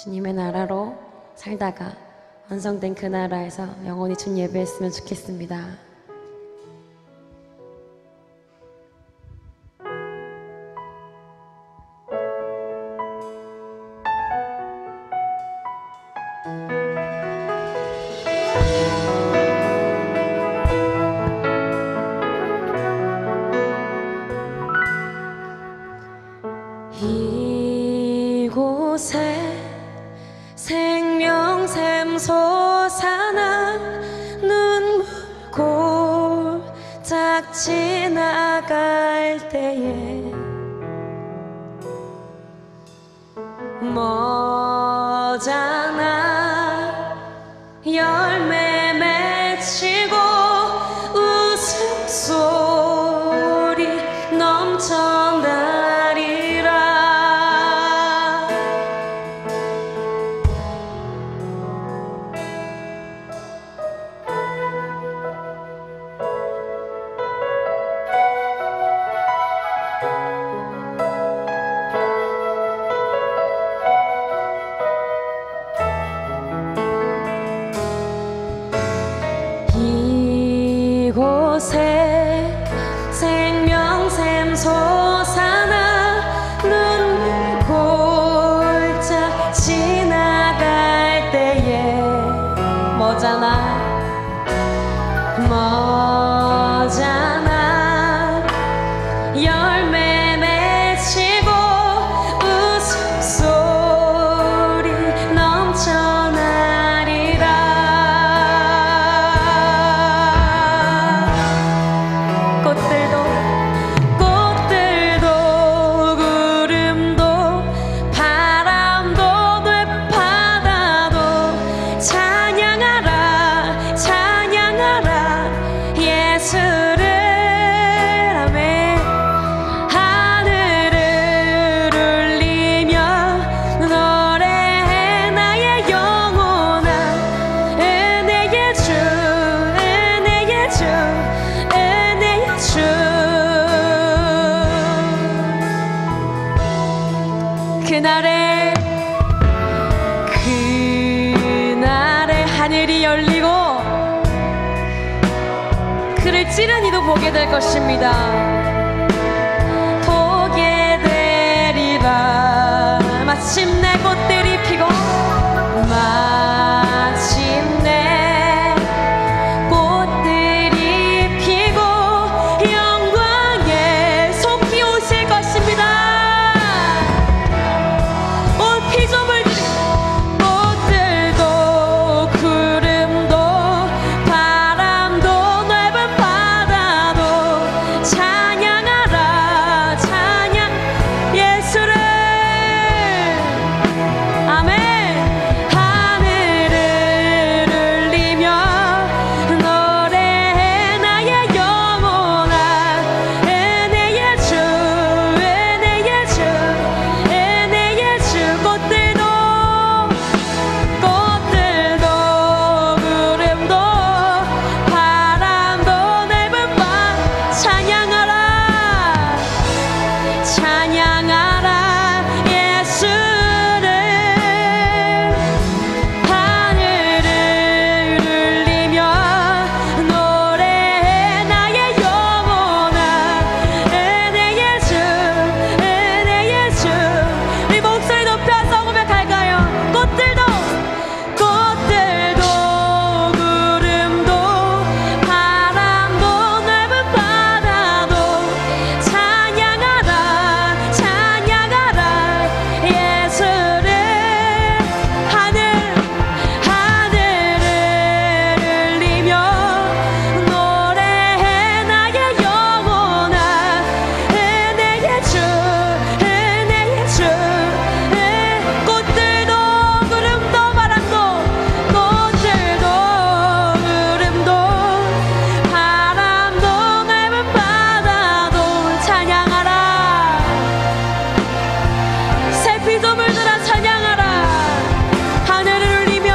[SPEAKER 2] 주님의 나라로 살다가 완성된 그 나라에서 영원히 주님 예배했으면 좋겠습니다. 이곳에 생명샘 솟아난 눈물 골짝 지나갈 때에 머잖아 열매 맺히고 웃음소리 넘쳐나리라. 시련이도 보게 될 것입니다. 보게 되리라. 마침내 꽃들이 피고 마침내 꽃들이 피고 영광에 속히 오실 것입니다. 온 피조물들이 꽃들도 구름도 바람도 넓은 바다도 찬양하라 찬양 예수를. 아멘. 하늘을 울리며 노래해 나의 영혼아. 은혜의 주 은혜의 주 은혜의 주. 꽃들도 구름도 바람도 넓은 밤 찬양하라 찬양하라 예수를. 하늘을 울리며 노래해 나의 영혼아. 은혜의 주 은혜의 주. 우리 목소리 높여서 고백할까요? 꽃들도 구름도 바람도 넓은 바다도 찬양하라 찬양하라 예수를. 하늘을 울리며 노래해 나의 영혼아. 은혜의 주 은혜의 주. 꽃들도 구름도 바람도 꽃들도 구름도 바람도 넓은 바다도 찬양하라. 새 피조물들아 찬양하라. 하늘을 울리며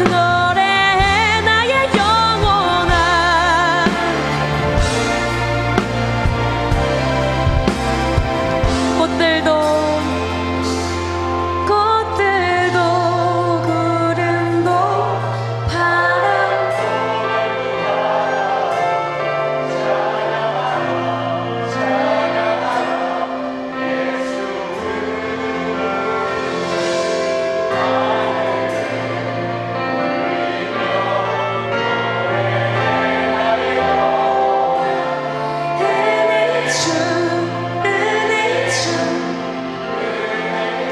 [SPEAKER 2] 노래해 나의 영혼아. 꽃들도 구름도 바람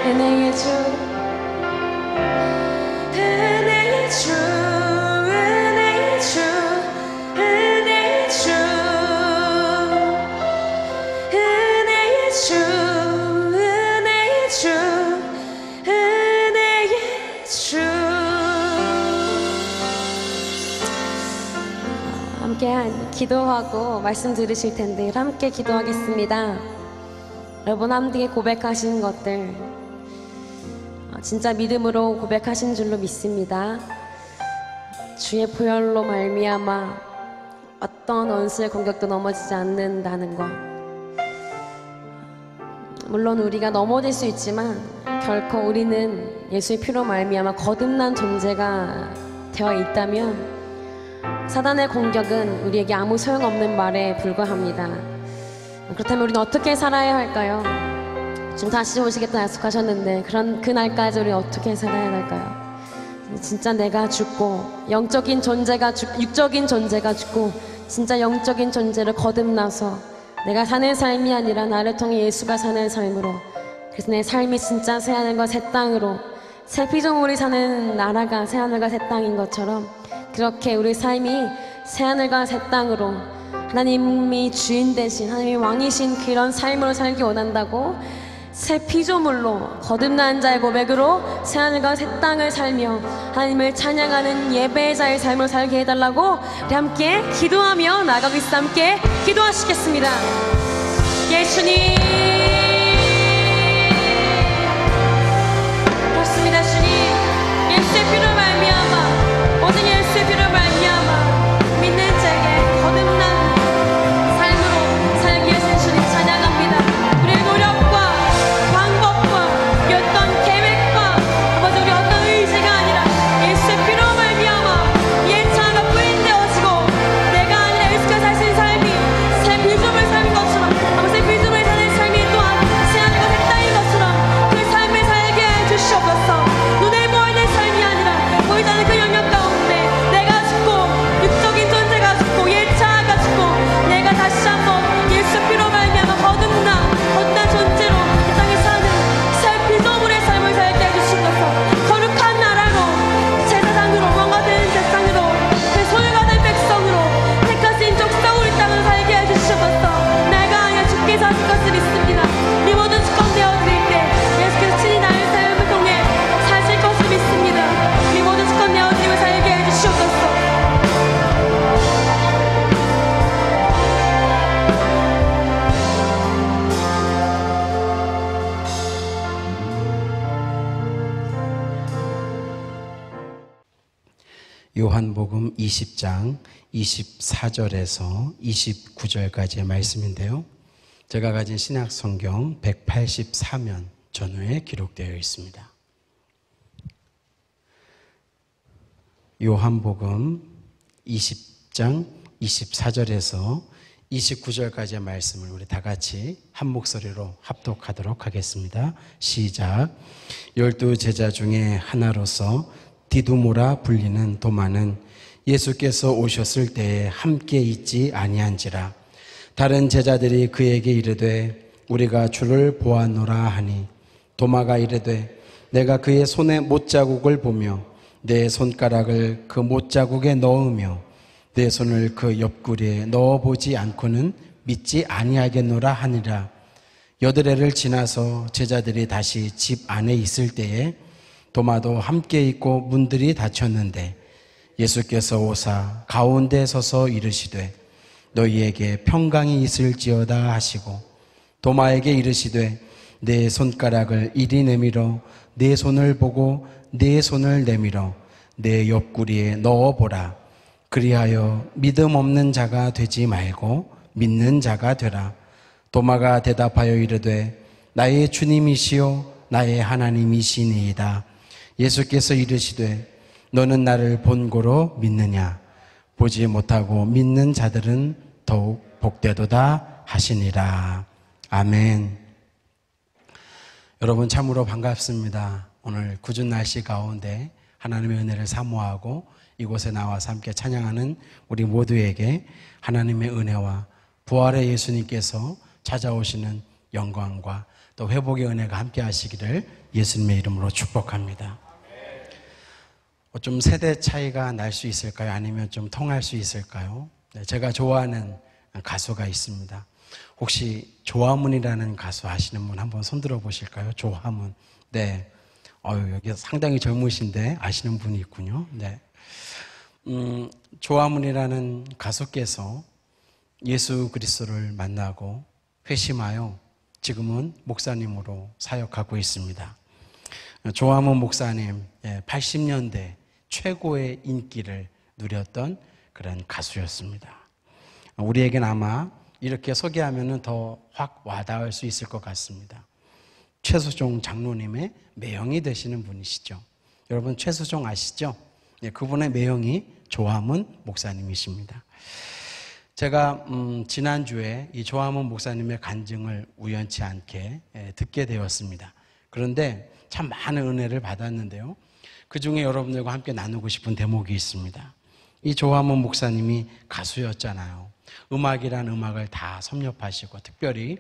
[SPEAKER 2] 은혜의 주 은혜의 주 은혜의 주 은혜의 주 은혜의 주 은혜의 주 은혜의 주 은혜의 주 은혜의 주.
[SPEAKER 1] 함께 기도하고 말씀 들으실 텐데 함께 기도하겠습니다. 여러분 함께 고백하신 것들 진짜 믿음으로 고백하신 줄로 믿습니다. 주의 보혈로 말미암아 어떤 원수의 공격도 넘어지지 않는다는 것. 물론 우리가 넘어질 수 있지만 결코 우리는 예수의 피로 말미암아 거듭난 존재가 되어 있다면 사단의 공격은 우리에게 아무 소용없는 말에 불과합니다. 그렇다면 우리는 어떻게 살아야 할까요? 지금 다시 오시겠다 약속하셨는데 그런 그날까지 우리 어떻게 살아야 할까요? 진짜 내가 죽고 영적인 존재가 육적인 존재가 죽고 진짜 영적인 존재를 거듭나서 내가 사는 삶이 아니라 나를 통해 예수가 사는 삶으로, 그래서 내 삶이 진짜 새하늘과 새 땅으로, 새 피조물이 사는 나라가 새하늘과 새 땅인 것처럼 그렇게 우리 삶이 새하늘과 새 땅으로 하나님이 주인 되신, 하나님이 왕이신 그런 삶으로 살기 원한다고 새 피조물로 거듭난 자의 고백으로 새하늘과 새 땅을 살며 하나님을 찬양하는 예배자의 삶을 살게 해달라고 우리 함께 기도하며 나아가겠습니다. 함께 기도하시겠습니다. 예수님, 그렇습니다. 주님, 예수의 피로 말미암아, 오직 예수의 피로 말미암아 믿는 자에게 거듭난 삶으로 살기 위해서 주님 찬양합니다. 우리의 노력과 방법과 어떤 계획과 아버지 우리 어떤 의지가 아니라 예수의 피로 말미암아
[SPEAKER 3] 요한복음 20장 24절에서 29절까지의 말씀인데요. 제가 가진 신약 성경 184면 전후에 기록되어 있습니다. 요한복음 20장 24절에서 29절까지의 말씀을 우리 다 같이 한 목소리로 합독하도록 하겠습니다. 시작. 12 제자 중에 하나로서 디두모라 불리는 도마는 예수께서 오셨을 때에 함께 있지 아니한지라. 다른 제자들이 그에게 이르되 우리가 주를 보았노라 하니 도마가 이르되 내가 그의 손에 못자국을 보며 내 손가락을 그 못자국에 넣으며 내 손을 그 옆구리에 넣어보지 않고는 믿지 아니하겠노라 하니라. 여드레를 지나서 제자들이 다시 집 안에 있을 때에 도마도 함께 있고 문들이 닫혔는데 예수께서 오사 가운데 서서 이르시되 너희에게 평강이 있을지어다 하시고 도마에게 이르시되 내 손가락을 이리 내밀어 내 손을 보고 내 손을 내밀어 내 옆구리에 넣어보라. 그리하여 믿음 없는 자가 되지 말고 믿는 자가 되라. 도마가 대답하여 이르되 나의 주님이시요 나의 하나님이시니이다. 예수께서 이르시되 너는 나를 본고로 믿느냐? 보지 못하고 믿는 자들은 더욱 복되도다 하시니라. 아멘. 여러분 참으로 반갑습니다. 오늘 궂은 날씨 가운데 하나님의 은혜를 사모하고 이곳에 나와서 함께 찬양하는 우리 모두에게 하나님의 은혜와 부활의 예수님께서 찾아오시는 영광과 또 회복의 은혜가 함께 하시기를 예수님의 이름으로 축복합니다. 좀 세대 차이가 날 수 있을까요? 아니면 좀 통할 수 있을까요? 네, 제가 좋아하는 가수가 있습니다. 혹시 조화문이라는 가수 아시는 분 한번 손들어 보실까요? 조화문. 네. 여기 상당히 젊으신데 아시는 분이 있군요. 네. 조화문이라는 가수께서 예수 그리스도를 만나고 회심하여 지금은 목사님으로 사역하고 있습니다. 조화문 목사님 80년대 최고의 인기를 누렸던 그런 가수였습니다. 우리에겐 아마 이렇게 소개하면 더 확 와닿을 수 있을 것 같습니다. 최수종 장로님의 매형이 되시는 분이시죠. 여러분 최수종 아시죠? 네, 그분의 매형이 조화문 목사님이십니다. 제가 지난주에 이 조화문 목사님의 간증을 우연치 않게 듣게 되었습니다. 그런데 참 많은 은혜를 받았는데요. 그 중에 여러분들과 함께 나누고 싶은 대목이 있습니다. 이 조화문 목사님이 가수였잖아요. 음악이란 음악을 다 섭렵하시고 특별히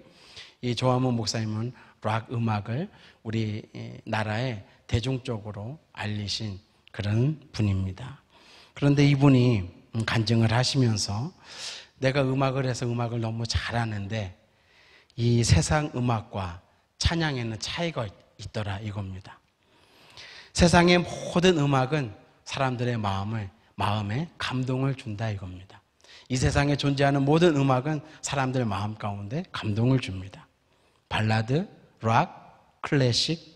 [SPEAKER 3] 이 조화문 목사님은 락 음악을 우리 나라에 대중적으로 알리신 그런 분입니다. 그런데 이분이 간증을 하시면서 내가 음악을 해서 음악을 너무 잘하는데 이 세상 음악과 찬양에는 차이가 있더라 이겁니다. 세상의 모든 음악은 사람들의 마음에 감동을 준다 이겁니다. 이 세상에 존재하는 모든 음악은 사람들의 마음 가운데 감동을 줍니다. 발라드, 락, 클래식,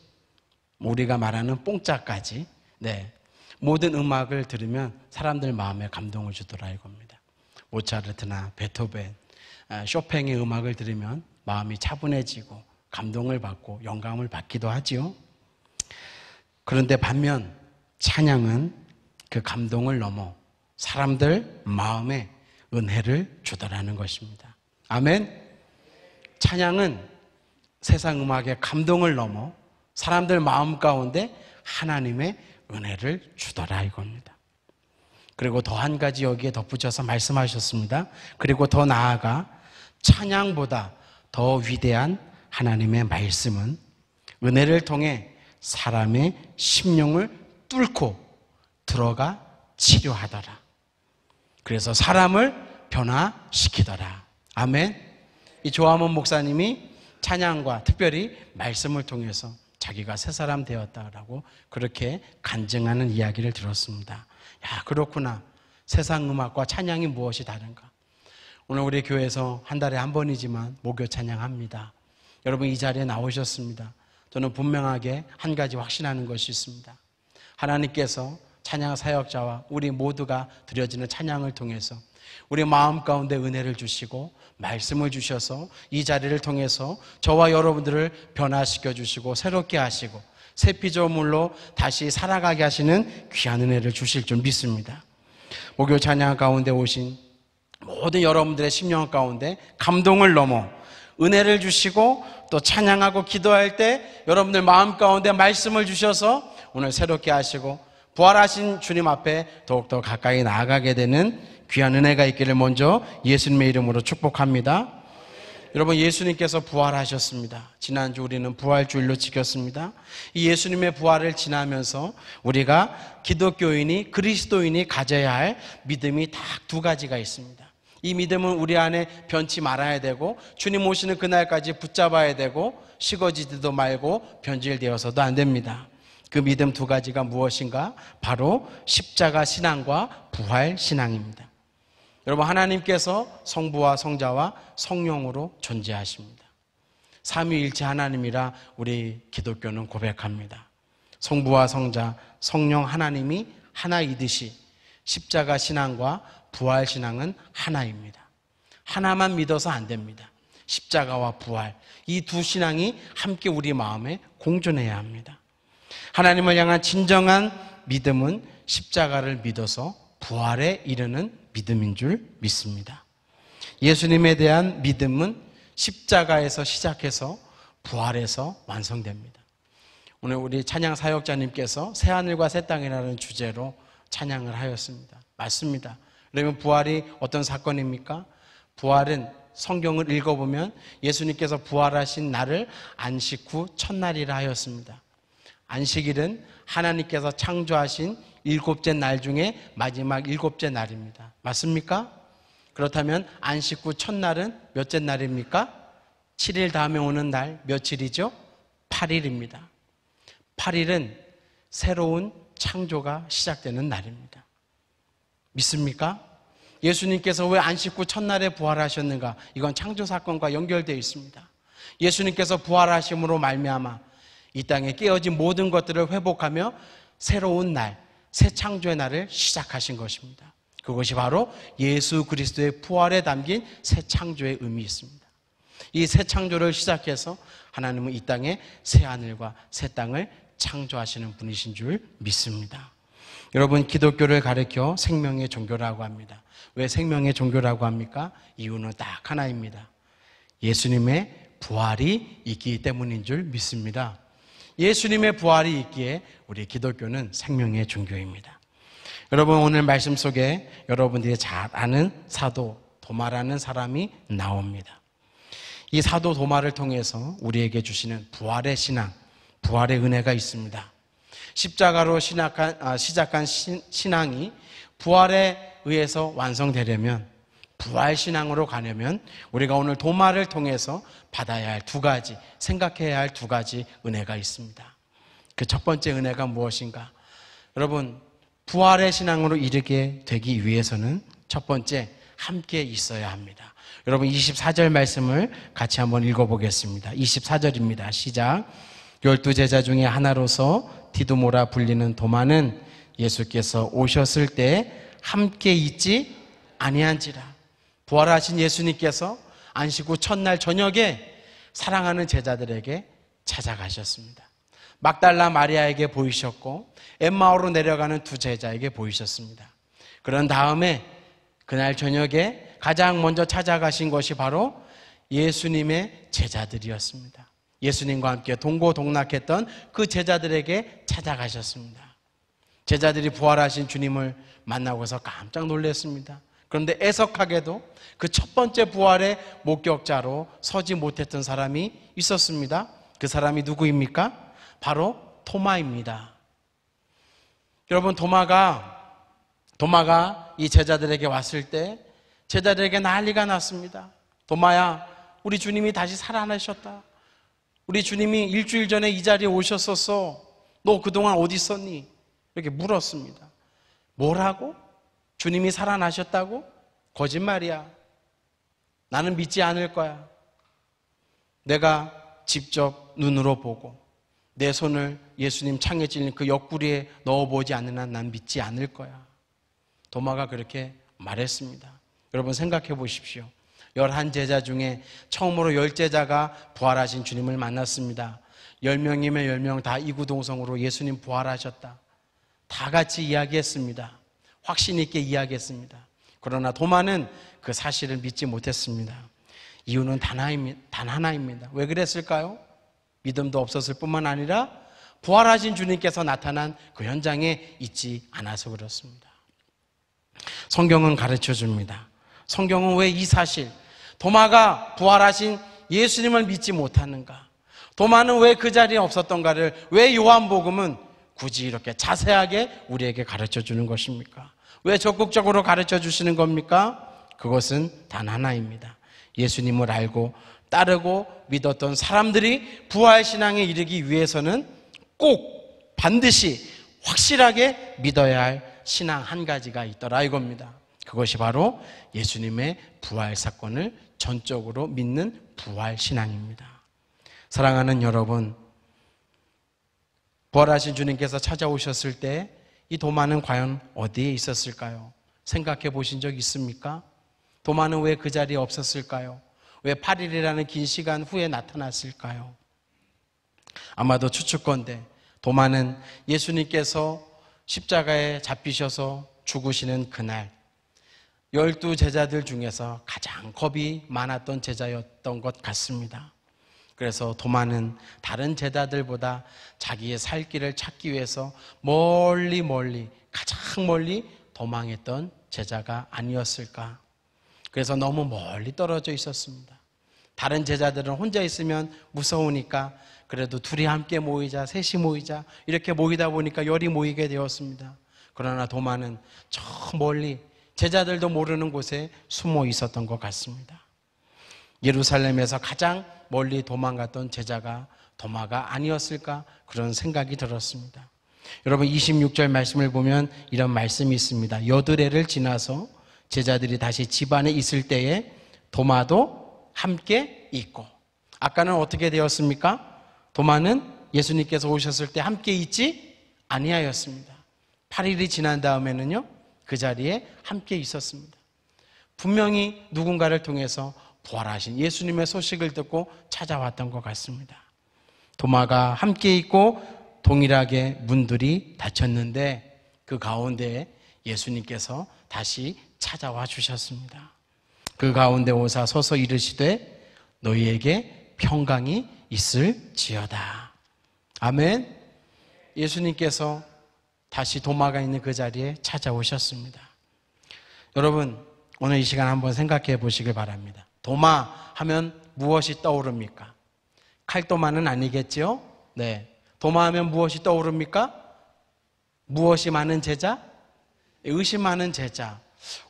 [SPEAKER 3] 우리가 말하는 뽕짜까지 모든 음악을 들으면 사람들 마음에 감동을 주더라 이겁니다. 모차르트나 베토벤, 쇼팽의 음악을 들으면 마음이 차분해지고 감동을 받고 영감을 받기도 하지요. 그런데 반면 찬양은 그 감동을 넘어 사람들 마음에 은혜를 주더라는 것입니다. 아멘. 찬양은 세상 음악의 감동을 넘어 사람들 마음 가운데 하나님의 은혜를 주더라 이겁니다. 그리고 더 한 가지 여기에 덧붙여서 말씀하셨습니다. 그리고 더 나아가 찬양보다 더 위대한 하나님의 말씀은 은혜를 통해 사람의 심령을 뚫고 들어가 치료하더라. 그래서 사람을 변화시키더라. 아멘. 이 조화문 목사님이 찬양과 특별히 말씀을 통해서 자기가 새 사람 되었다라고 그렇게 간증하는 이야기를 들었습니다. 야, 그렇구나. 세상 음악과 찬양이 무엇이 다른가? 오늘 우리 교회에서 한 달에 한 번이지만 목요 찬양합니다. 여러분 이 자리에 나오셨습니다. 저는 분명하게 한 가지 확신하는 것이 있습니다. 하나님께서 찬양 사역자와 우리 모두가 드려지는 찬양을 통해서 우리 마음 가운데 은혜를 주시고 말씀을 주셔서 이 자리를 통해서 저와 여러분들을 변화시켜 주시고 새롭게 하시고 새 피조물로 다시 살아가게 하시는 귀한 은혜를 주실 줄 믿습니다. 목요 찬양 가운데 오신 모든 여러분들의 심령 가운데 감동을 넘어 은혜를 주시고 또 찬양하고 기도할 때 여러분들 마음 가운데 말씀을 주셔서 오늘 새롭게 하시고 부활하신 주님 앞에 더욱더 가까이 나아가게 되는 귀한 은혜가 있기를 먼저 예수님의 이름으로 축복합니다. 여러분, 예수님께서 부활하셨습니다. 지난주 우리는 부활주일로 지켰습니다. 이 예수님의 부활을 지나면서 우리가 기독교인이, 그리스도인이 가져야 할 믿음이 딱 두 가지가 있습니다. 이 믿음은 우리 안에 변치 말아야 되고 주님 오시는 그날까지 붙잡아야 되고 식어지지도 말고 변질되어서도 안 됩니다. 그 믿음 두 가지가 무엇인가? 바로 십자가 신앙과 부활 신앙입니다. 여러분, 하나님께서 성부와 성자와 성령으로 존재하십니다. 삼위일체 하나님이라 우리 기독교는 고백합니다. 성부와 성자, 성령 하나님이 하나이듯이 십자가 신앙과 부활 신앙은 하나입니다. 하나만 믿어서 안 됩니다. 십자가와 부활, 이 두 신앙이 함께 우리 마음에 공존해야 합니다. 하나님을 향한 진정한 믿음은 십자가를 믿어서 부활에 이르는 믿음인 줄 믿습니다. 예수님에 대한 믿음은 십자가에서 시작해서 부활에서 완성됩니다. 오늘 우리 찬양 사역자님께서 새하늘과 새 땅이라는 주제로 찬양을 하였습니다. 맞습니다. 그러면 부활이 어떤 사건입니까? 부활은 성경을 읽어보면 예수님께서 부활하신 날을 안식 후 첫날이라 하였습니다. 안식일은 하나님께서 창조하신 일곱째 날 중에 마지막 일곱째 날입니다. 맞습니까? 그렇다면 안식 후 첫날은 몇째 날입니까? 7일 다음에 오는 날 며칠이죠? 8일입니다. 8일은 새로운 창조가 시작되는 날입니다. 믿습니까? 예수님께서 왜 안식 후 첫날에 부활하셨는가? 이건 창조 사건과 연결되어 있습니다. 예수님께서 부활하심으로 말미암아 이 땅에 깨어진 모든 것들을 회복하며 새로운 날, 새 창조의 날을 시작하신 것입니다. 그것이 바로 예수 그리스도의 부활에 담긴 새 창조의 의미 있습니다. 이 새 창조를 시작해서 하나님은 이 땅에 새 하늘과 새 땅을 창조하시는 분이신 줄 믿습니다. 여러분, 기독교를 가리켜 생명의 종교라고 합니다. 왜 생명의 종교라고 합니까? 이유는 딱 하나입니다. 예수님의 부활이 있기 때문인 줄 믿습니다. 예수님의 부활이 있기에 우리 기독교는 생명의 종교입니다. 여러분, 오늘 말씀 속에 여러분들이 잘 아는 사도 도마라는 사람이 나옵니다. 이 사도 도마를 통해서 우리에게 주시는 부활의 신앙, 부활의 은혜가 있습니다. 십자가로 시작한 신앙이 부활에 의해서 완성되려면, 부활신앙으로 가려면 우리가 오늘 도마를 통해서 받아야 할 두 가지, 생각해야 할 두 가지 은혜가 있습니다. 그 첫 번째 은혜가 무엇인가? 여러분, 부활의 신앙으로 이르게 되기 위해서는 첫 번째, 함께 있어야 합니다. 여러분, 24절 말씀을 같이 한번 읽어보겠습니다. 24절입니다. 시작. 12제자 중에 하나로서 디두모라 불리는 도마는 예수께서 오셨을 때 함께 있지 아니한지라. 부활하신 예수님께서 안식 후 첫날 저녁에 사랑하는 제자들에게 찾아가셨습니다. 막달라 마리아에게 보이셨고 엠마오로 내려가는 두 제자에게 보이셨습니다. 그런 다음에 그날 저녁에 가장 먼저 찾아가신 것이 바로 예수님의 제자들이었습니다. 예수님과 함께 동고동락했던 그 제자들에게 찾아가셨습니다. 제자들이 부활하신 주님을 만나고서 깜짝 놀랐습니다. 그런데 애석하게도 그 첫 번째 부활의 목격자로 서지 못했던 사람이 있었습니다. 그 사람이 누구입니까? 바로 토마입니다. 여러분, 도마가 이 제자들에게 왔을 때 제자들에게 난리가 났습니다. 도마야, 우리 주님이 다시 살아나셨다. 우리 주님이 일주일 전에 이 자리에 오셨었어. 너 그동안 어디 있었니? 이렇게 물었습니다. 뭐라고? 주님이 살아나셨다고? 거짓말이야. 나는 믿지 않을 거야. 내가 직접 눈으로 보고 내 손을 예수님 창에 찔린 그 옆구리에 넣어보지 않는 한 난 믿지 않을 거야. 도마가 그렇게 말했습니다. 여러분 생각해 보십시오. 11제자 중에 처음으로 10제자가 부활하신 주님을 만났습니다. 10명이면 10명 다 이구동성으로 예수님 부활하셨다. 다 같이 이야기했습니다. 확신 있게 이야기했습니다. 그러나 도마는 그 사실을 믿지 못했습니다. 이유는 단 하나입니다. 왜 그랬을까요? 믿음도 없었을 뿐만 아니라 부활하신 주님께서 나타난 그 현장에 있지 않아서 그렇습니다. 성경은 가르쳐 줍니다. 성경은 왜 이 사실, 도마가 부활하신 예수님을 믿지 못하는가? 도마는 왜 그 자리에 없었던가를 왜 요한복음은 굳이 이렇게 자세하게 우리에게 가르쳐 주는 것입니까? 왜 적극적으로 가르쳐 주시는 겁니까? 그것은 단 하나입니다. 예수님을 알고 따르고 믿었던 사람들이 부활신앙에 이르기 위해서는 꼭 반드시 확실하게 믿어야 할 신앙 한 가지가 있더라 이겁니다. 그것이 바로 예수님의 부활 사건을 전적으로 믿는 부활신앙입니다. 사랑하는 여러분, 부활하신 주님께서 찾아오셨을 때 이 도마는 과연 어디에 있었을까요? 생각해 보신 적 있습니까? 도마는 왜 그 자리에 없었을까요? 왜 8일이라는 긴 시간 후에 나타났을까요? 아마도 추측건대 도마는 예수님께서 십자가에 잡히셔서 죽으시는 그날 12제자들 중에서 가장 겁이 많았던 제자였던 것 같습니다. 그래서 도마는 다른 제자들보다 자기의 살 길을 찾기 위해서 가장 멀리 도망했던 제자가 아니었을까. 그래서 너무 멀리 떨어져 있었습니다. 다른 제자들은 혼자 있으면 무서우니까 그래도 둘이 함께 모이자, 셋이 모이자 이렇게 모이다 보니까 열이 모이게 되었습니다. 그러나 도마는 저 멀리 제자들도 모르는 곳에 숨어 있었던 것 같습니다. 예루살렘에서 가장 멀리 도망갔던 제자가 도마가 아니었을까 그런 생각이 들었습니다. 여러분 26절 말씀을 보면 이런 말씀이 있습니다. 여드레를 지나서 제자들이 다시 집 안에 있을 때에 도마도 함께 있고, 아까는 어떻게 되었습니까? 도마는 예수님께서 오셨을 때 함께 있지 아니하였습니다. 8일이 지난 다음에는요 그 자리에 함께 있었습니다. 분명히 누군가를 통해서 부활하신 예수님의 소식을 듣고 찾아왔던 것 같습니다. 도마가 함께 있고 동일하게 문들이 닫혔는데 그 가운데에 예수님께서 다시 찾아와 주셨습니다. 그 가운데 오사 서서 이르시되 너희에게 평강이 있을지어다. 아멘. 예수님께서 다시 도마가 있는 그 자리에 찾아오셨습니다. 여러분 오늘 이 시간 한번 생각해 보시길 바랍니다. 도마 하면 무엇이 떠오릅니까? 칼도마는 아니겠죠? 네. 도마 하면 무엇이 떠오릅니까? 무엇이 많은 제자? 의심 많은 제자.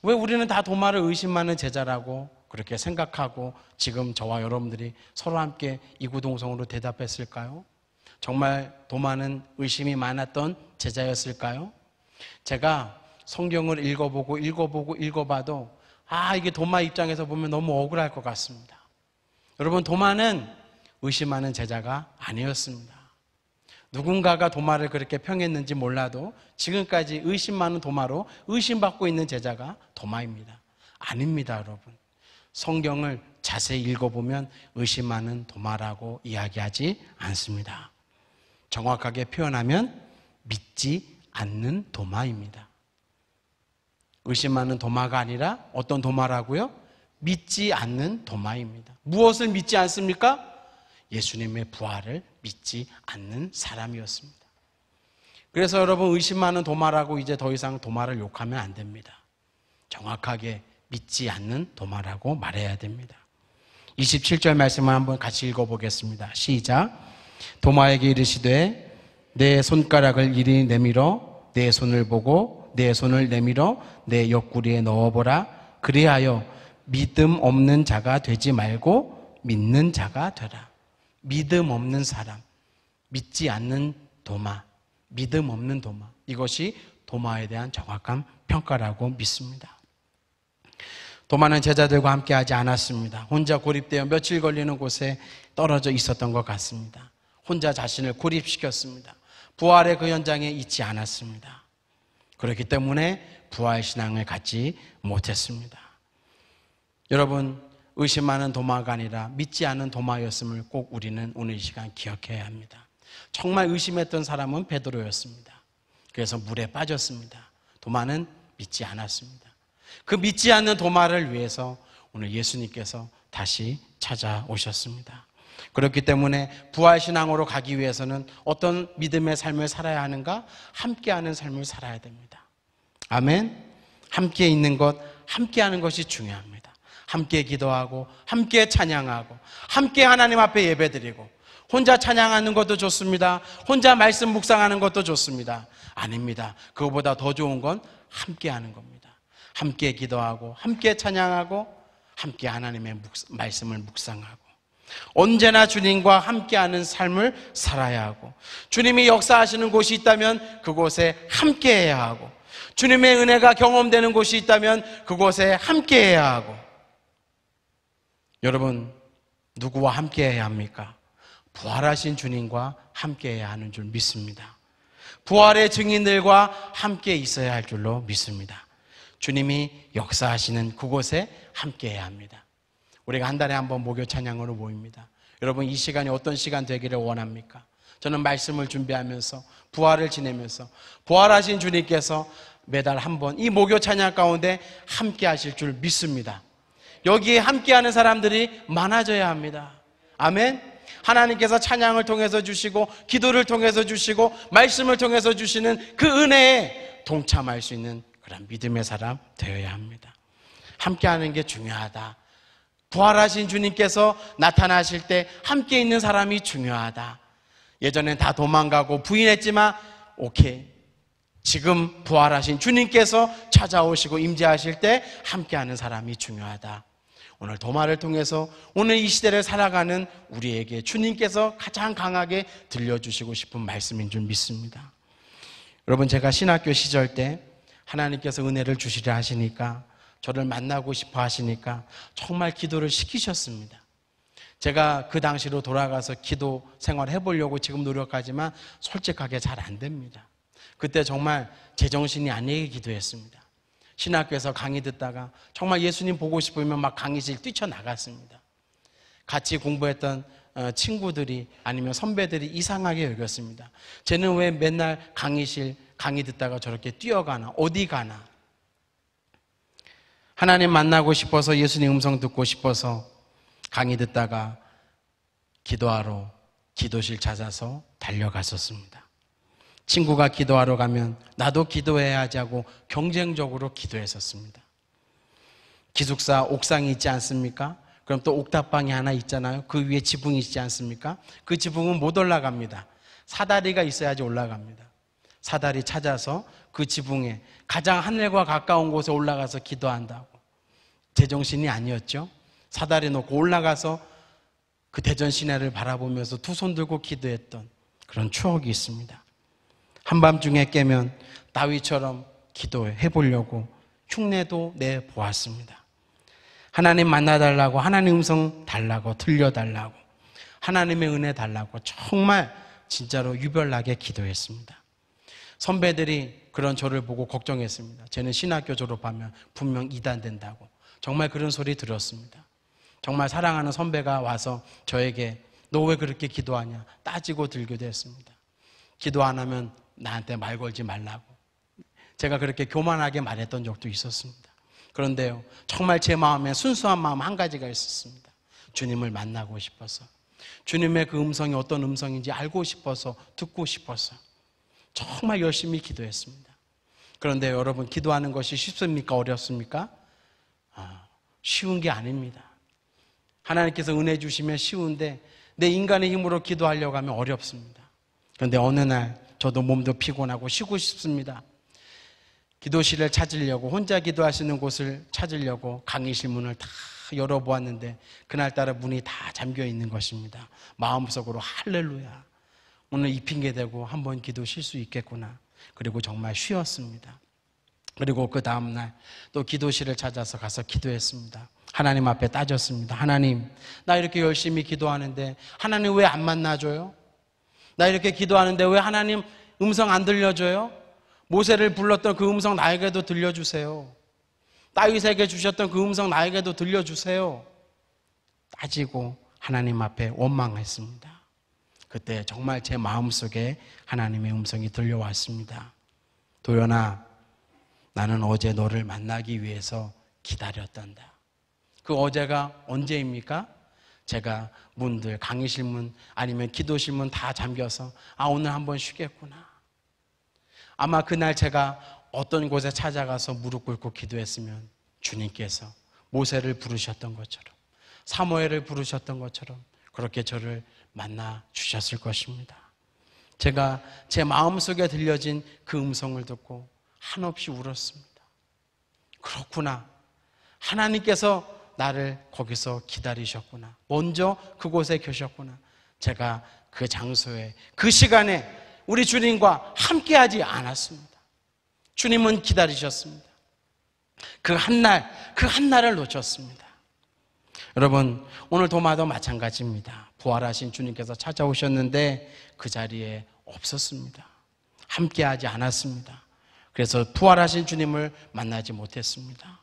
[SPEAKER 3] 왜 우리는 다 도마를 의심 많은 제자라고 그렇게 생각하고 지금 저와 여러분들이 서로 함께 이구동성으로 대답했을까요? 정말 도마는 의심이 많았던 제자였을까요? 제가 성경을 읽어봐도 이게 도마 입장에서 보면 너무 억울할 것 같습니다. 여러분 도마는 의심하는 제자가 아니었습니다. 누군가가 도마를 그렇게 평했는지 몰라도 지금까지 의심 많은 도마로 의심받고 있는 제자가 도마입니다. 아닙니다, 여러분. 성경을 자세히 읽어보면 의심 많은 도마라고 이야기하지 않습니다. 정확하게 표현하면 믿지 않는 도마입니다. 의심 많은 도마가 아니라 어떤 도마라고요? 믿지 않는 도마입니다. 무엇을 믿지 않습니까? 예수님의 부활을 믿지 않는 사람이었습니다. 그래서 여러분 의심 많은 도마라고 이제 더 이상 도마를 욕하면 안 됩니다. 정확하게 믿지 않는 도마라고 말해야 됩니다. 27절 말씀을 한번 같이 읽어보겠습니다. 시작. 도마에게 이르시되 내 손가락을 이리 내밀어 내 손을 보고 내 손을 내밀어 내 옆구리에 넣어보라. 그리하여 믿음 없는 자가 되지 말고 믿는 자가 되라. 믿음 없는 사람, 믿지 않는 도마, 믿음 없는 도마. 이것이 도마에 대한 정확한 평가라고 믿습니다. 도마는 제자들과 함께하지 않았습니다. 혼자 고립되어 며칠 걸리는 곳에 떨어져 있었던 것 같습니다. 혼자 자신을 고립시켰습니다. 부활의 그 현장에 있지 않았습니다. 그렇기 때문에 부활신앙을 갖지 못했습니다. 여러분, 의심하는 도마가 아니라 믿지 않는 도마였음을 꼭 우리는 오늘 이 시간 기억해야 합니다. 정말 의심했던 사람은 베드로였습니다. 그래서 물에 빠졌습니다. 도마는 믿지 않았습니다. 그 믿지 않는 도마를 위해서 오늘 예수님께서 다시 찾아오셨습니다. 그렇기 때문에 부활신앙으로 가기 위해서는 어떤 믿음의 삶을 살아야 하는가? 함께하는 삶을 살아야 됩니다. 아멘. 함께 있는 것, 함께하는 것이 중요합니다. 함께 기도하고 함께 찬양하고 함께 하나님 앞에 예배드리고 혼자 찬양하는 것도 좋습니다. 혼자 말씀 묵상하는 것도 좋습니다. 아닙니다. 그것보다 더 좋은 건 함께하는 겁니다. 함께 기도하고 함께 찬양하고 함께 하나님의 말씀을 묵상하고 언제나 주님과 함께하는 삶을 살아야 하고 주님이 역사하시는 곳이 있다면 그곳에 함께해야 하고 주님의 은혜가 경험되는 곳이 있다면 그곳에 함께해야 하고 여러분 누구와 함께해야 합니까? 부활하신 주님과 함께해야 하는 줄 믿습니다. 부활의 증인들과 함께 있어야 할 줄로 믿습니다. 주님이 역사하시는 그곳에 함께해야 합니다. 우리가 한 달에 한 번 목요 찬양으로 모입니다. 여러분 이 시간이 어떤 시간 되기를 원합니까? 저는 말씀을 준비하면서 부활을 지내면서 부활하신 주님께서 매달 한 번 이 목요 찬양 가운데 함께 하실 줄 믿습니다. 여기에 함께하는 사람들이 많아져야 합니다. 아멘. 하나님께서 찬양을 통해서 주시고 기도를 통해서 주시고 말씀을 통해서 주시는 그 은혜에 동참할 수 있는 그런 믿음의 사람 되어야 합니다. 함께하는 게 중요하다. 부활하신 주님께서 나타나실 때 함께 있는 사람이 중요하다. 예전엔 다 도망가고 부인했지만 오케이. 지금 부활하신 주님께서 찾아오시고 임재하실 때 함께하는 사람이 중요하다. 오늘 도마를 통해서 오늘 이 시대를 살아가는 우리에게 주님께서 가장 강하게 들려주시고 싶은 말씀인 줄 믿습니다. 여러분 제가 신학교 시절 때 하나님께서 은혜를 주시려 하시니까 저를 만나고 싶어 하시니까 정말 기도를 시키셨습니다. 제가 그 당시로 돌아가서 기도 생활 해보려고 지금 노력하지만 솔직하게 잘 안 됩니다. 그때 정말 제정신이 아니게 기도했습니다. 신학교에서 강의 듣다가 정말 예수님 보고 싶으면 막 강의실 뛰쳐나갔습니다. 같이 공부했던 친구들이 아니면 선배들이 이상하게 여겼습니다. 쟤는 왜 맨날 강의실 강의 듣다가 저렇게 뛰어가나 어디 가나. 하나님 만나고 싶어서 예수님 음성 듣고 싶어서 강의 듣다가 기도하러 기도실 찾아서 달려갔었습니다. 친구가 기도하러 가면 나도 기도해야지 하고 경쟁적으로 기도했었습니다. 기숙사 옥상이 있지 않습니까? 그럼 또 옥탑방이 하나 있잖아요. 그 위에 지붕이 있지 않습니까? 그 지붕은 못 올라갑니다. 사다리가 있어야지 올라갑니다. 사다리 찾아서 그 지붕에 가장 하늘과 가까운 곳에 올라가서 기도한다고. 제정신이 아니었죠. 사다리 놓고 올라가서 그 대전 시내를 바라보면서 두 손 들고 기도했던 그런 추억이 있습니다. 한밤중에 깨면 다윗처럼 기도해 보려고 흉내도 내보았습니다. 하나님 만나달라고, 하나님 음성 달라고, 들려달라고, 하나님의 은혜 달라고 정말 진짜로 유별나게 기도했습니다. 선배들이 그런 저를 보고 걱정했습니다. 쟤는 신학교 졸업하면 분명 이단 된다고. 정말 그런 소리 들었습니다. 정말 사랑하는 선배가 와서 저에게 너 왜 그렇게 기도하냐 따지고 들기도 했습니다. 기도 안 하면 나한테 말 걸지 말라고. 제가 그렇게 교만하게 말했던 적도 있었습니다. 그런데요, 정말 제 마음에 순수한 마음 한 가지가 있었습니다. 주님을 만나고 싶어서, 주님의 그 음성이 어떤 음성인지 알고 싶어서, 듣고 싶어서 정말 열심히 기도했습니다. 그런데 여러분, 기도하는 것이 쉽습니까? 어렵습니까? 쉬운 게 아닙니다. 하나님께서 은혜 주시면 쉬운데 내 인간의 힘으로 기도하려고 하면 어렵습니다. 그런데 어느 날 저도 몸도 피곤하고 쉬고 싶습니다. 기도실을 찾으려고, 혼자 기도하시는 곳을 찾으려고 강의실 문을 다 열어보았는데 그날따라 문이 다 잠겨 있는 것입니다. 마음속으로 할렐루야, 오늘 이 핑계 대고 한번 기도 쉴 수 있겠구나. 그리고 정말 쉬었습니다. 그리고 그 다음날 또 기도실을 찾아서 가서 기도했습니다. 하나님 앞에 따졌습니다. 하나님, 나 이렇게 열심히 기도하는데 하나님 왜 안 만나줘요? 나 이렇게 기도하는데 왜 하나님 음성 안 들려줘요? 모세를 불렀던 그 음성 나에게도 들려주세요. 다윗에게 주셨던 그 음성 나에게도 들려주세요. 따지고 하나님 앞에 원망했습니다. 그때 정말 제 마음속에 하나님의 음성이 들려왔습니다. 도연아, 나는 어제 너를 만나기 위해서 기다렸단다. 그 어제가 언제입니까? 제가 문들, 강의실 문 아니면 기도실 문 다 잠겨서 오늘 한번 쉬겠구나. 아마 그날 제가 어떤 곳에 찾아가서 무릎 꿇고 기도했으면 주님께서 모세를 부르셨던 것처럼, 사무엘을 부르셨던 것처럼 그렇게 저를 만나 주셨을 것입니다. 제가 제 마음속에 들려진 그 음성을 듣고 한없이 울었습니다. 그렇구나. 하나님께서 나를 거기서 기다리셨구나. 먼저 그곳에 계셨구나. 제가 그 장소에, 그 시간에 우리 주님과 함께하지 않았습니다. 주님은 기다리셨습니다. 그 한날을 놓쳤습니다. 여러분, 오늘 도마도 마찬가지입니다. 부활하신 주님께서 찾아오셨는데 그 자리에 없었습니다. 함께하지 않았습니다. 그래서 부활하신 주님을 만나지 못했습니다.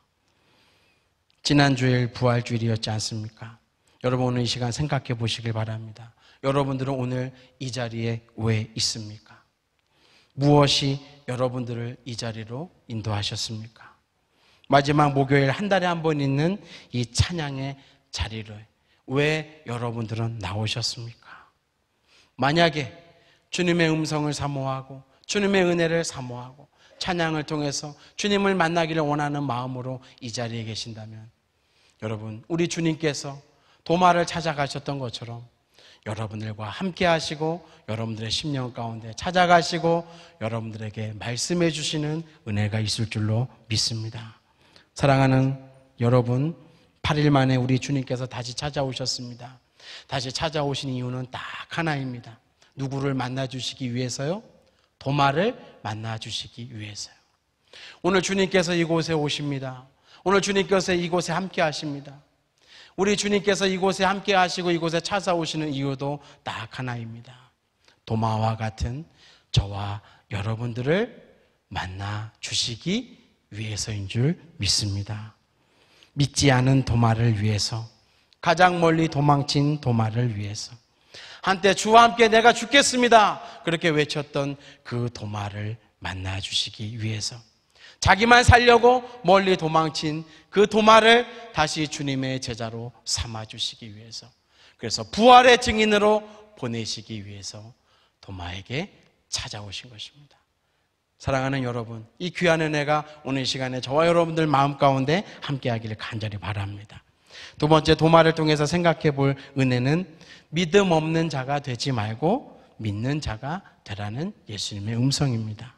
[SPEAKER 3] 지난주일 부활주일이었지 않습니까? 여러분, 오늘 이 시간 생각해 보시길 바랍니다. 여러분들은 오늘 이 자리에 왜 있습니까? 무엇이 여러분들을 이 자리로 인도하셨습니까? 마지막 목요일 한 달에 한 번 있는 이 찬양의 자리를 왜 여러분들은 나오셨습니까? 만약에 주님의 음성을 사모하고 주님의 은혜를 사모하고 찬양을 통해서 주님을 만나기를 원하는 마음으로 이 자리에 계신다면 여러분, 우리 주님께서 도마를 찾아가셨던 것처럼 여러분들과 함께 하시고 여러분들의 심령 가운데 찾아가시고 여러분들에게 말씀해 주시는 은혜가 있을 줄로 믿습니다. 사랑하는 여러분, 8일 만에 우리 주님께서 다시 찾아오셨습니다. 다시 찾아오신 이유는 딱 하나입니다. 누구를 만나 주시기 위해서요? 도마를 만나 주시기 위해서요. 오늘 주님께서 이곳에 오십니다. 오늘 주님께서 이곳에 함께 하십니다. 우리 주님께서 이곳에 함께 하시고 이곳에 찾아오시는 이유도 딱 하나입니다. 도마와 같은 저와 여러분들을 만나 주시기 위해서인 줄 믿습니다. 믿지 않은 도마를 위해서, 가장 멀리 도망친 도마를 위해서, 한때 주와 함께 내가 죽겠습니다 그렇게 외쳤던 그 도마를 만나 주시기 위해서, 자기만 살려고 멀리 도망친 그 도마를 다시 주님의 제자로 삼아 주시기 위해서, 그래서 부활의 증인으로 보내시기 위해서 도마에게 찾아오신 것입니다. 사랑하는 여러분, 이 귀한 은혜가 오늘 이 시간에 저와 여러분들 마음 가운데 함께하기를 간절히 바랍니다. 두 번째, 도마를 통해서 생각해 볼 은혜는 믿음 없는 자가 되지 말고 믿는 자가 되라는 예수님의 음성입니다.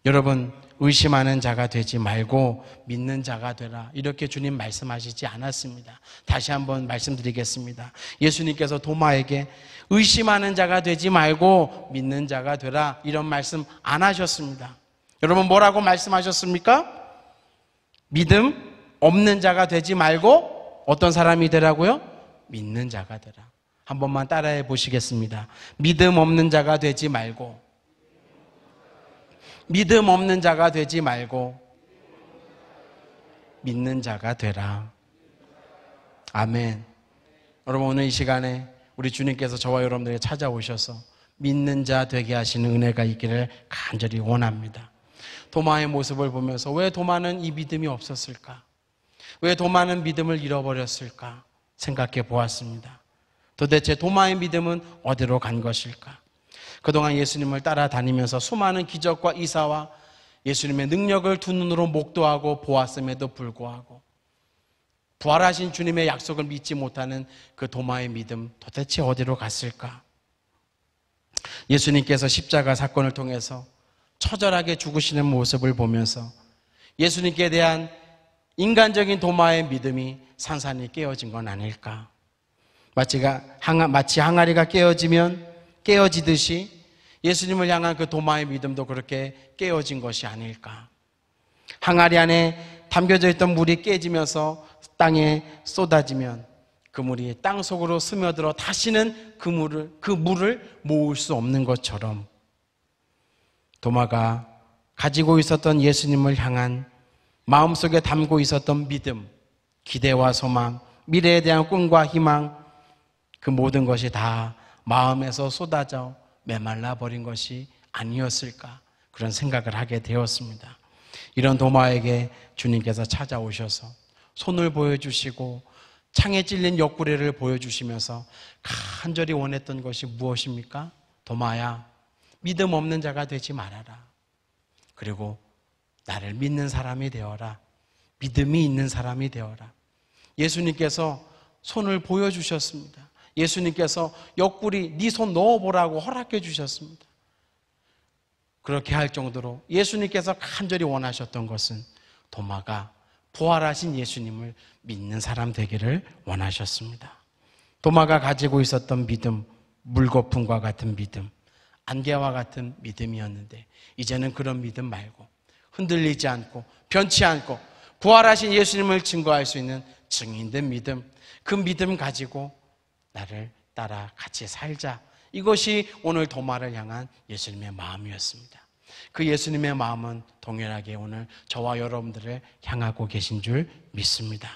[SPEAKER 3] 여러분, 의심하는 자가 되지 말고 믿는 자가 되라, 이렇게 주님 말씀하시지 않았습니다. 다시 한번 말씀드리겠습니다. 예수님께서 도마에게 의심하는 자가 되지 말고 믿는 자가 되라, 이런 말씀 안 하셨습니다. 여러분, 뭐라고 말씀하셨습니까? 믿음 없는 자가 되지 말고 어떤 사람이 되라고요? 믿는 자가 되라. 한 번만 따라해 보시겠습니다. 믿음 없는 자가 되지 말고, 믿음 없는 자가 되지 말고 믿는 자가 되라. 아멘. 여러분, 오늘 이 시간에 우리 주님께서 저와 여러분들에게 찾아오셔서 믿는 자 되게 하시는 은혜가 있기를 간절히 원합니다. 도마의 모습을 보면서 왜 도마는 이 믿음이 없었을까? 왜 도마는 믿음을 잃어버렸을까? 생각해 보았습니다. 도대체 도마의 믿음은 어디로 간 것일까? 그동안 예수님을 따라다니면서 수많은 기적과 이사와 예수님의 능력을 두 눈으로 목도하고 보았음에도 불구하고 부활하신 주님의 약속을 믿지 못하는 그 도마의 믿음, 도대체 어디로 갔을까? 예수님께서 십자가 사건을 통해서 처절하게 죽으시는 모습을 보면서 예수님께 대한 인간적인 도마의 믿음이 산산이 깨어진 건 아닐까? 마치 항아리가 깨어지듯이 예수님을 향한 그 도마의 믿음도 그렇게 깨어진 것이 아닐까? 항아리 안에 담겨져 있던 물이 깨지면서 땅에 쏟아지면 그 물이 땅 속으로 스며들어 다시는 그 물을 모을 수 없는 것처럼 도마가 가지고 있었던 예수님을 향한 마음속에 담고 있었던 믿음, 기대와 소망, 미래에 대한 꿈과 희망, 그 모든 것이 다 마음에서 쏟아져 메말라 버린 것이 아니었을까, 그런 생각을 하게 되었습니다. 이런 도마에게 주님께서 찾아오셔서 손을 보여주시고 창에 찔린 옆구리를 보여주시면서 간절히 원했던 것이 무엇입니까? 도마야, 믿음 없는 자가 되지 말아라. 그리고 나를 믿는 사람이 되어라. 믿음이 있는 사람이 되어라. 예수님께서 손을 보여주셨습니다. 예수님께서 옆구리 네 손 넣어보라고 허락해 주셨습니다. 그렇게 할 정도로 예수님께서 간절히 원하셨던 것은 도마가 부활하신 예수님을 믿는 사람 되기를 원하셨습니다. 도마가 가지고 있었던 믿음, 물거품과 같은 믿음, 안개와 같은 믿음이었는데 이제는 그런 믿음 말고 흔들리지 않고 변치 않고 부활하신 예수님을 증거할 수 있는 증인된 믿음, 그 믿음 가지고 나를 따라 같이 살자. 이것이 오늘 도마를 향한 예수님의 마음이었습니다. 그 예수님의 마음은 동일하게 오늘 저와 여러분들을 향하고 계신 줄 믿습니다.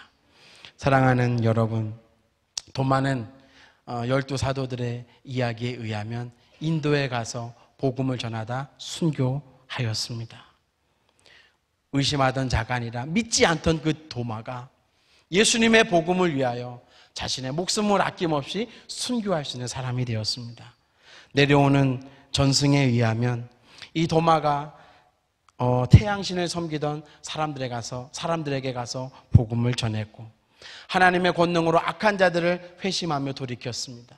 [SPEAKER 3] 사랑하는 여러분, 도마는 12사도들의 이야기에 의하면 인도에 가서 복음을 전하다 순교하였습니다. 의심하던 자가 아니라 믿지 않던 그 도마가 예수님의 복음을 위하여 자신의 목숨을 아낌없이 순교할 수 있는 사람이 되었습니다. 내려오는 전승에 의하면 이 도마가 태양신을 섬기던 사람들에게 가서 복음을 전했고 하나님의 권능으로 악한 자들을 회심하며 돌이켰습니다.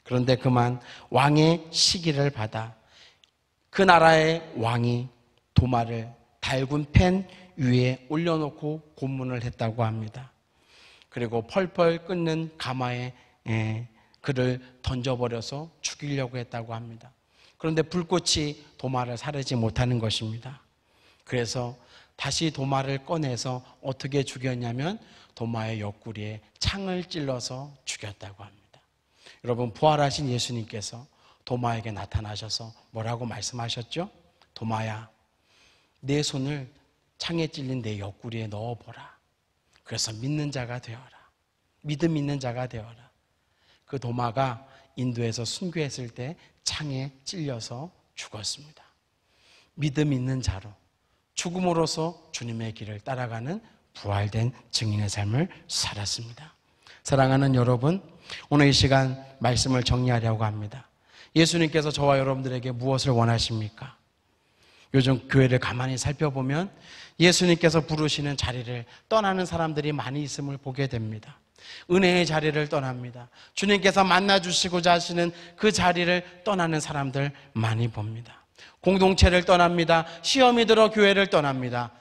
[SPEAKER 3] 그런데 그만 왕의 시기를 받아 그 나라의 왕이 도마를 달군 펜 위에 올려놓고 고문을 했다고 합니다. 그리고 펄펄 끓는 가마에 그를 던져버려서 죽이려고 했다고 합니다. 그런데 불꽃이 도마를 사르지 못하는 것입니다. 그래서 다시 도마를 꺼내서 어떻게 죽였냐면 도마의 옆구리에 창을 찔러서 죽였다고 합니다. 여러분, 부활하신 예수님께서 도마에게 나타나셔서 뭐라고 말씀하셨죠? 도마야, 내 손을 창에 찔린 내 옆구리에 넣어보라. 그래서 믿는 자가 되어라. 믿음 있는 자가 되어라. 그 도마가 인도에서 순교했을 때 창에 찔려서 죽었습니다. 믿음 있는 자로 죽음으로써 주님의 길을 따라가는 부활된 증인의 삶을 살았습니다. 사랑하는 여러분, 오늘 이 시간 말씀을 정리하려고 합니다. 예수님께서 저와 여러분들에게 무엇을 원하십니까? 요즘 교회를 가만히 살펴보면 예수님께서 부르시는 자리를 떠나는 사람들이 많이 있음을 보게 됩니다. 은혜의 자리를 떠납니다. 주님께서 만나주시고자 하시는 그 자리를 떠나는 사람들 많이 봅니다. 공동체를 떠납니다. 시험이 들어 교회를 떠납니다.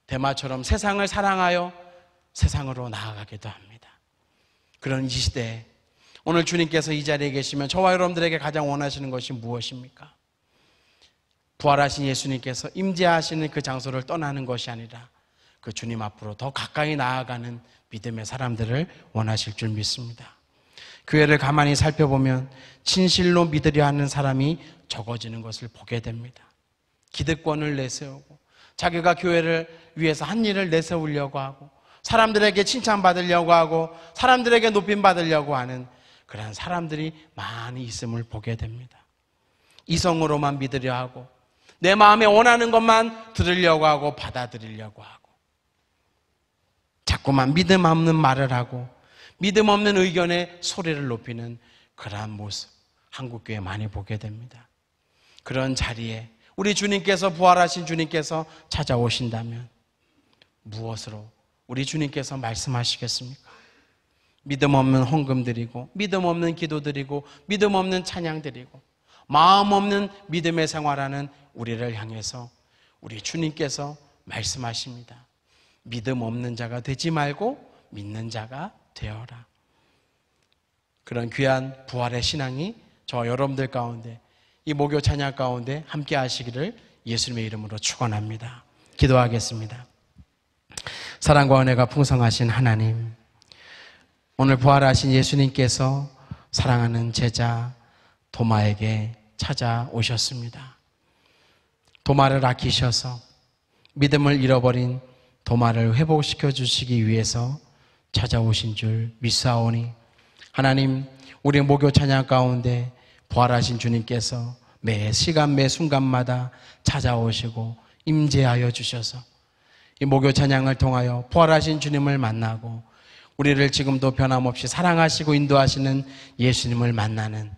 [SPEAKER 3] 데마처럼 세상을 사랑하여 세상으로 나아가기도 합니다. 그런 이 시대에 오늘 주님께서 이 자리에 계시면 저와 여러분들에게 가장 원하시는 것이 무엇입니까? 부활하신 예수님께서 임재하시는 그 장소를 떠나는 것이 아니라 그 주님 앞으로 더 가까이 나아가는 믿음의 사람들을 원하실 줄 믿습니다. 교회를 가만히 살펴보면 진실로 믿으려 하는 사람이 적어지는 것을 보게 됩니다. 기득권을 내세우고 자기가 교회를 위해서 한 일을 내세우려고 하고 사람들에게 칭찬받으려고 하고 사람들에게 높임받으려고 하는 그런 사람들이 많이 있음을 보게 됩니다. 이성으로만 믿으려 하고 내 마음에 원하는 것만 들으려고 하고 받아들이려고 하고 자꾸만 믿음 없는 말을 하고 믿음 없는 의견에 소리를 높이는 그러한 모습 한국교회 많이 보게 됩니다. 그런 자리에 우리 주님께서 부활하신 주님께서 찾아오신다면 무엇으로 우리 주님께서 말씀하시겠습니까? 믿음 없는 헌금 드리고 믿음 없는 기도 드리고 믿음 없는 찬양 드리고 마음 없는 믿음의 생활하는 우리를 향해서 우리 주님께서 말씀하십니다. 믿음 없는 자가 되지 말고 믿는 자가 되어라. 그런 귀한 부활의 신앙이 저와 여러분들 가운데 이 목요 찬양 가운데 함께 하시기를 예수님의 이름으로 축원합니다. 기도하겠습니다. 사랑과 은혜가 풍성하신 하나님, 오늘 부활하신 예수님께서 사랑하는 제자 도마에게 찾아오셨습니다. 도마를 아끼셔서 믿음을 잃어버린 도마를 회복시켜 주시기 위해서 찾아오신 줄 믿사오니, 하나님, 우리 목요 찬양 가운데 부활하신 주님께서 매 시간 매 순간마다 찾아오시고 임재하여 주셔서 이 목요 찬양을 통하여 부활하신 주님을 만나고 우리를 지금도 변함없이 사랑하시고 인도하시는 예수님을 만나는,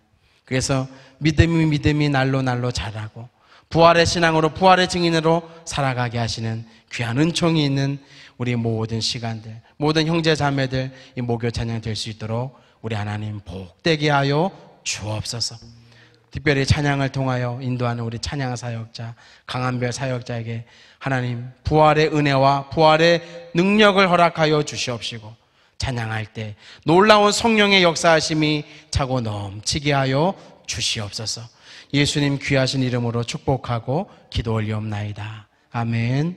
[SPEAKER 3] 그래서 믿음이 날로 자라고 부활의 신앙으로 부활의 증인으로 살아가게 하시는 귀한 은총이 있는 우리 모든 시간들, 모든 형제 자매들 이 목요 찬양 될 수 있도록 우리 하나님 복되게 하여 주옵소서. 특별히 찬양을 통하여 인도하는 우리 찬양 사역자 강한별 사역자에게 하나님 부활의 은혜와 부활의 능력을 허락하여 주시옵시고, 찬양할 때 놀라운 성령의 역사하심이 차고 넘치게 하여 주시옵소서. 예수님 귀하신 이름으로 축복하고 기도 올리옵나이다. 아멘.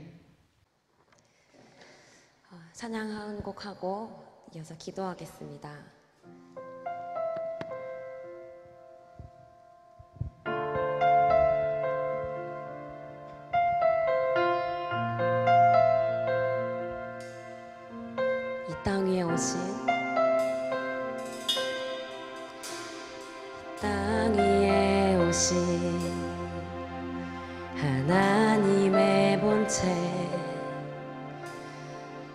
[SPEAKER 1] 찬양 한 곡 하고 이어서 기도하겠습니다. 이 땅 위에 오신 하나님의 본체,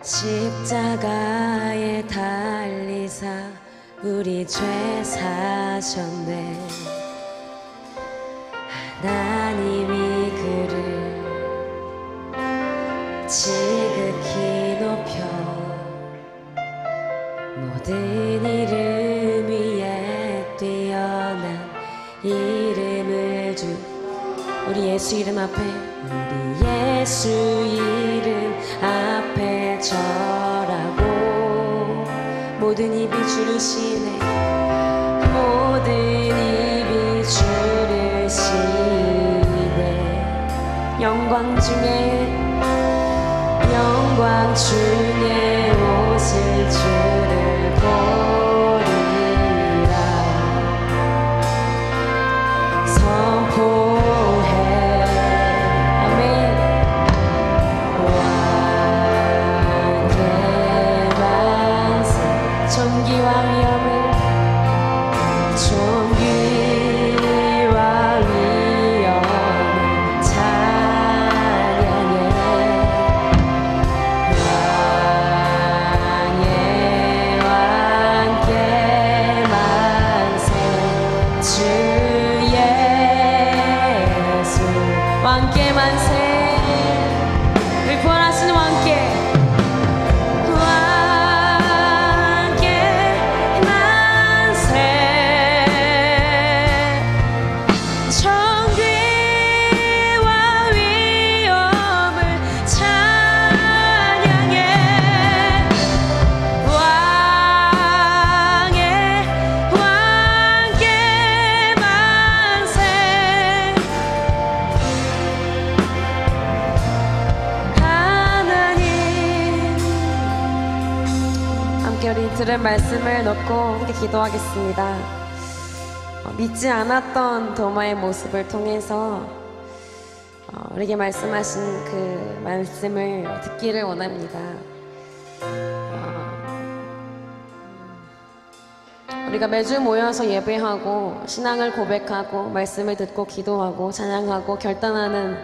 [SPEAKER 1] 십자가에 달리사 우리 죄 사셨네. 하나님이 그를 지극히 높여 모든 이름 위에 뛰어난 이름을 주, 우리 예수 이름 앞에, 우리 예수 이름 앞에 절하고 모든 입이 주를 시네, 모든 입이 주를 시네. 영광 중에 옷을 주를 보리라. 선포해 아멘. 왕의 만세, 존귀와 위엄을 왕께 만세. 우리 부활하시는 왕께, 왕께 만세. 존귀와 위엄을 찬양해. 왕께 만세. 우리 들은 말씀을 넣고 함께 기도하겠습니다. 믿지 않았던 도마의 모습을 통해서 우리에게 말씀하신 그 말씀을 듣기를 원합니다. 우리가 매주 모여서 예배하고 신앙을 고백하고 말씀을 듣고 기도하고 찬양하고 결단하는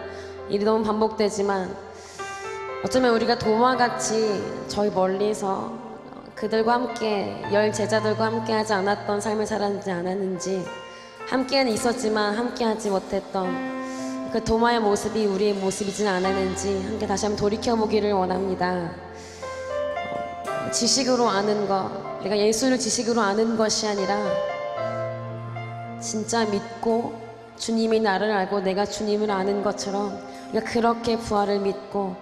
[SPEAKER 1] 일이 너무 반복되지만, 어쩌면 우리가 도마같이 저희 멀리서 그들과 함께, 열 제자들과 함께 하지 않았던 삶을 살았는지 않았는지, 함께는 있었지만 함께 하지 못했던 그 도마의 모습이 우리의 모습이진 않았는지 함께 다시 한번 돌이켜보기를 원합니다. 지식으로 아는 것, 내가 예수를 지식으로 아는 것이 아니라 진짜 믿고 주님이 나를 알고 내가 주님을 아는 것처럼 우리가 그렇게 부활을 믿고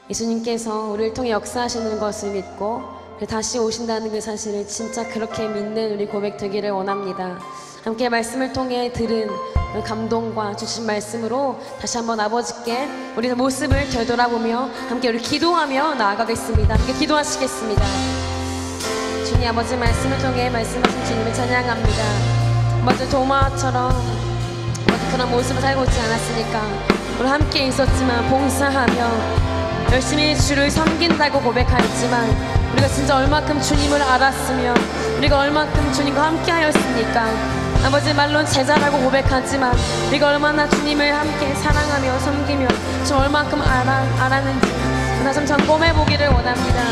[SPEAKER 1] 예수님께서 우리를 통해 역사하시는 것을 믿고 다시 오신다는 그 사실을 진짜 그렇게 믿는 우리 고백 되기를 원합니다. 함께 말씀을 통해 들은 그 감동과 주신 말씀으로 다시 한번 아버지께 우리의 모습을 되돌아보며 함께 우리 기도하며 나아가겠습니다. 함께 기도하시겠습니다. 주님 아버지 말씀을 통해 말씀하신 주님을 찬양합니다. 아버지 도마처럼 아버지 그런 모습을 살고 있지 않았으니까 우리 함께 있었지만 봉사하며 열심히 주를 섬긴다고 고백하였지만 우리가 진짜 얼마큼 주님을 알았으며 우리가 얼마큼 주님과 함께 하였습니까? 아버지 말론 제자라고 고백하지만 우리가 얼마나 주님을 함께 사랑하며 섬기며 저 얼마큼 알았는지 다시 점검해보기를 원합니다.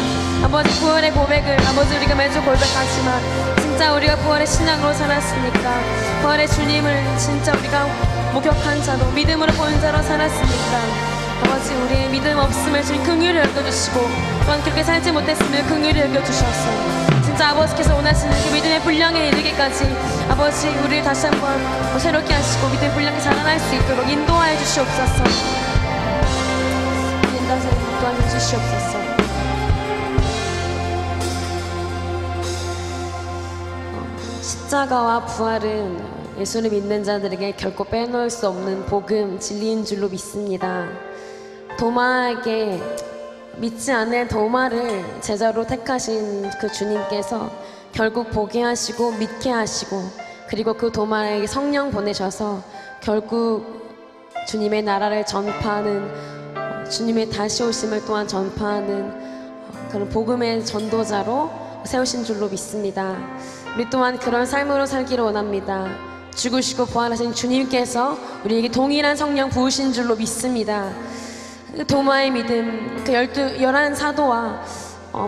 [SPEAKER 1] 아버지 부활의 고백을 아버지 우리가 매주 고백하지만 진짜 우리가 부활의 신앙으로 살았습니까? 부활의 주님을 진짜 우리가 목격한 자로 믿음으로 본 자로 살았습니까? 아버지 우리의 믿음 없음을 주님 긍휼히 여겨주시고 또한 그렇게 살지 못했으면 긍휼히 여겨주셔서 진짜 아버지께서 원하시는 그 믿음의 분량에 이르기까지 아버지 우리를 다시 한번 새롭게 하시고 믿음의 분량에 자라날 수 있도록 인도하여 주시옵소서. 인도하여 주시옵소서. 십자가와 부활은 예수를 믿는 자들에게 결코 빼놓을 수 없는 복음, 진리인 줄로 믿습니다. 도마에게 믿지 않을 도마를 제자로 택하신 그 주님께서 결국 보게 하시고 믿게 하시고 그리고 그 도마에게 성령 보내셔서 결국 주님의 나라를 전파하는 주님의 다시 오심을 또한 전파하는 그런 복음의 전도자로 세우신 줄로 믿습니다. 우리 또한 그런 삶으로 살기를 원합니다. 죽으시고 부활하신 주님께서 우리에게 동일한 성령 부으신 줄로 믿습니다. 도마의 믿음, 그 11 사도와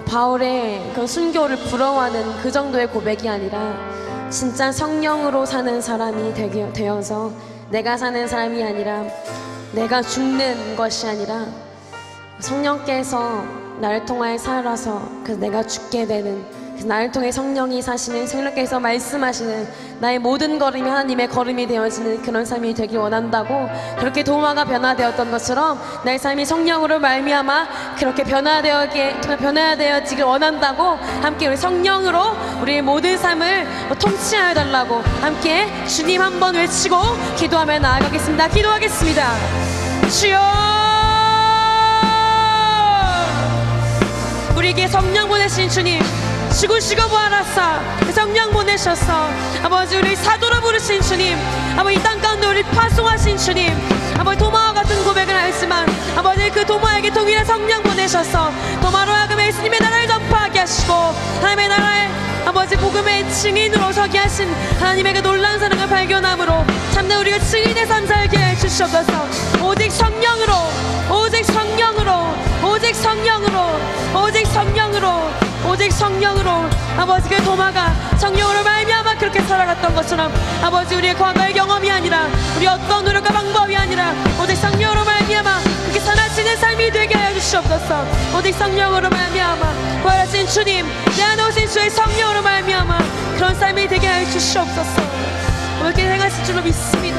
[SPEAKER 1] 바울의 그 순교를 부러워하는 그 정도의 고백이 아니라 진짜 성령으로 사는 사람이 되어서 내가 사는 사람이 아니라 내가 죽는 것이 아니라 성령께서 나를 통하여 살아서 그래서 내가 죽게 되는 그래서 나를 통해 성령이 사시는 성령께서 말씀하시는 나의 모든 걸음이 하나님의 걸음이 되어지는 그런 삶이 되길 원한다고 그렇게 도마가 변화되었던 것처럼 나의 삶이 성령으로 말미암아 그렇게 변화되어지길 원한다고 함께 우리 성령으로 우리의 모든 삶을 통치하여 달라고 함께 주님 한번 외치고 기도하며 나아가겠습니다. 기도하겠습니다. 주여 우리에게 성령 보내신 주님 죽으시고 부활하사 성령 보내셔서 아버지 우리 사도로 부르신 주님 아버지 이 땅 가운데 우리 파송하신 주님 아버지 도마와 같은 고백을 하였지만 아버지 그 도마에게 동일한 성령 보내셔서 도마로 하여금 예수님의 나라를 전파하게 하시고 하나님의 나라의 아버지 복음의 증인으로 서게 하신 하나님의 그 놀라운 사랑을 발견함으로 참된 우리가 증인의 삶 살게 해주시옵소서. 오직 성령으로 오직 성령으로 오직 성령으로 오직 성령으로 오직 성령으로 아버지 그 도마가 성령으로 말미암아 그렇게 살아갔던 것처럼 아버지 우리의 과거의 경험이 아니라 우리 어떤 노력과 방법이 아니라 오직 성령으로 말미암아 그렇게 살아지는 삶이 되게 하여 주시옵소서. 오직 성령으로 말미암아 부활하신 주님 내 안에 오신 주의 성령으로 말미암아 그런 삶이 되게 하여 주시옵소서. 그렇게 행하실 줄로 믿습니다.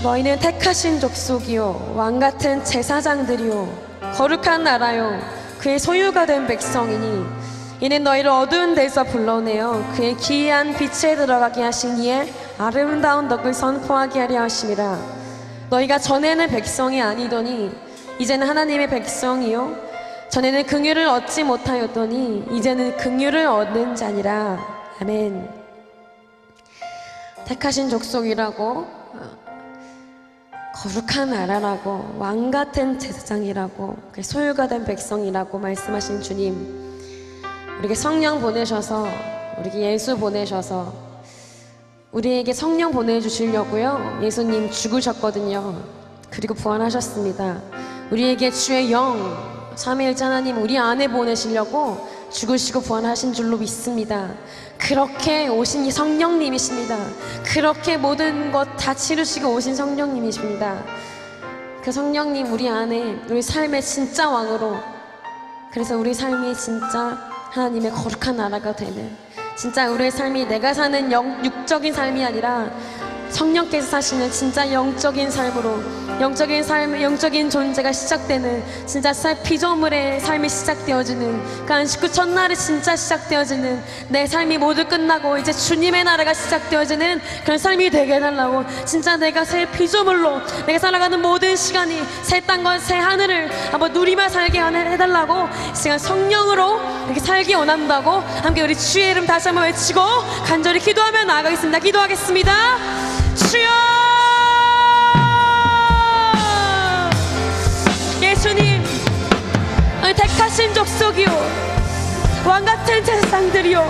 [SPEAKER 1] 너희는 택하신 족속이요 왕같은 제사장들이요 거룩한 나라요 그의 소유가 된 백성이니 이는 너희를 어두운 데서 불러내어 그의 기이한 빛에 들어가게 하신 이의 아름다운 덕을 선포하게 하려 하심이라. 너희가 전에는 백성이 아니더니 이제는 하나님의 백성이요 전에는 긍휼을 얻지 못하였더니 이제는 긍휼을 얻는 자니라. 아멘. 택하신 족속이라고 거룩한 나라라고 왕같은 제사장이라고 소유가 된 백성이라고 말씀하신 주님 우리에게 성령 보내셔서 우리에게 예수 보내셔서 우리에게 성령 보내주시려고요 예수님 죽으셨거든요. 그리고 부활하셨습니다. 우리에게 주의 영 삼위일체 하나님 우리 안에 보내시려고 죽으시고 부활하신 줄로 믿습니다. 그렇게 오신 이 성령님이십니다. 그렇게 모든 것 다 치르시고 오신 성령님이십니다. 그 성령님 우리 안에 우리 삶의 진짜 왕으로 그래서 우리 삶이 진짜 하나님의 거룩한 나라가 되는 진짜 우리의 삶이 내가 사는 육적인 삶이 아니라
[SPEAKER 2] 성령께서 사시는 진짜 영적인 삶으로, 영적인 삶, 영적인 존재가 시작되는 진짜 피조물의 삶이 시작되어지는 그 안식구 첫날이 진짜 시작되어지는, 내 삶이 모두 끝나고 이제 주님의 나라가 시작되어지는 그런 삶이 되게 해달라고, 진짜 내가 새 피조물로 내가 살아가는 모든 시간이 새 땅과 새 하늘을 한번 누리며 살게 해달라고, 이 시간 성령으로 이렇게 살기 원한다고 함께 우리 주의 이름 다시 한번 외치고 간절히 기도하며 나아가겠습니다. 기도하겠습니다. 주여, 예수님, 택하신 족속이요, 왕같은 제사장들이요,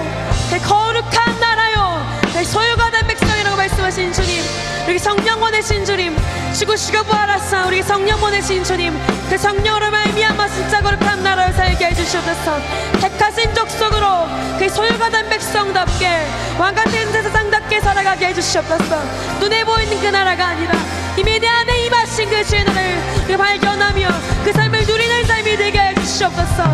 [SPEAKER 2] 거룩한 나라요, 소유가 된 백성이라고 말씀하신 주님, 우리 성령 보내신 주님, 죽으시고 부활하사 우리 성령 보내신 주님, 그 성령으로 말미암아 진짜 거룩한 나라를 살게 해주시옵소서. 택하신 족속으로 그 소유가 된 백성답게 왕같은 제사장답게 살아가게 해주시옵소서. 눈에 보이는 그 나라가 아니라 이미 내 안에 임하신 그 주의 나라를 우리가 발견하며 그 삶을 누리는 삶이 되게 해주시옵소서.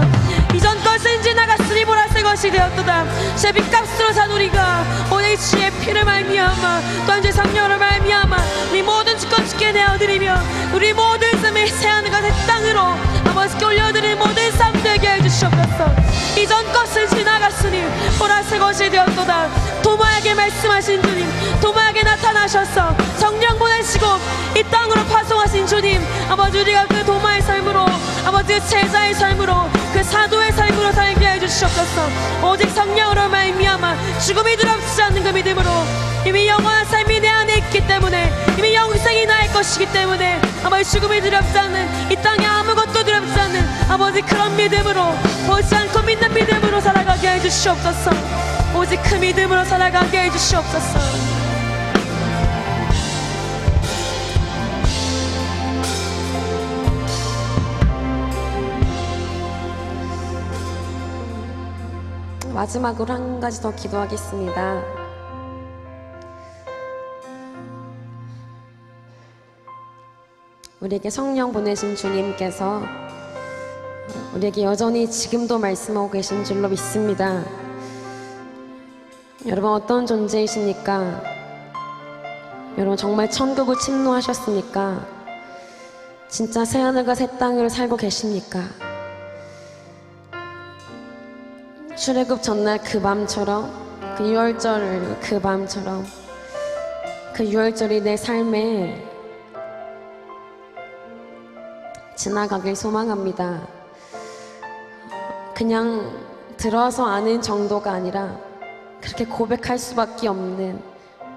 [SPEAKER 2] 이전 것은 지나갔으니 보라색 것이 되었도다. 주의 빚값으로 산 우리가 오늘 주의 피를 말미암아 또한 주의 성령으로 말미암아 우리 모든 주권 주께 내어드리며 우리 모든 삶의 새하늘과 새 땅으로 아버지께 올려드리는 모든 삶 되게 해주시옵소서. 이전 것은 지나갔으니 보라색 것이 되었도다. 도마에게 말씀하신 주님, 도마에게 나타나셔서 성령 보내시고 이 땅으로 파송하신 주님, 아버지 우리가 그 도마의 삶으로, 아버지 제자의 삶으로, 그 사도의 삶으로 살게 해주시옵소서. 오직 성령으로 말미암아 죽음이 두렵지 않는 그 믿음으로 이미 영원한 삶이 내 안에 있기 때문에, 이미 영생이 나의 것이기 때문에 아버지 죽음이 두렵지 않는, 이 땅에 아무것도 두렵지 않는 아버지 그런 믿음으로, 보지 않고 믿는 믿음으로 살아가게 해주시옵소서. 오직 그 믿음으로 살아가게 해주시옵소서.
[SPEAKER 1] 마지막으로 한 가지 더 기도하겠습니다. 우리에게 성령 보내신 주님께서 우리에게 여전히 지금도 말씀하고 계신 줄로 믿습니다. 여러분, 어떤 존재이십니까? 여러분, 정말 천국을 침노하셨습니까? 진짜 새하늘과 새 땅을 살고 계십니까? 출애굽 전날 그 밤처럼, 그 6월절 그 밤처럼 그 6월절이 내 삶에 지나가길 소망합니다. 그냥 들어서 아는 정도가 아니라 그렇게 고백할 수밖에 없는,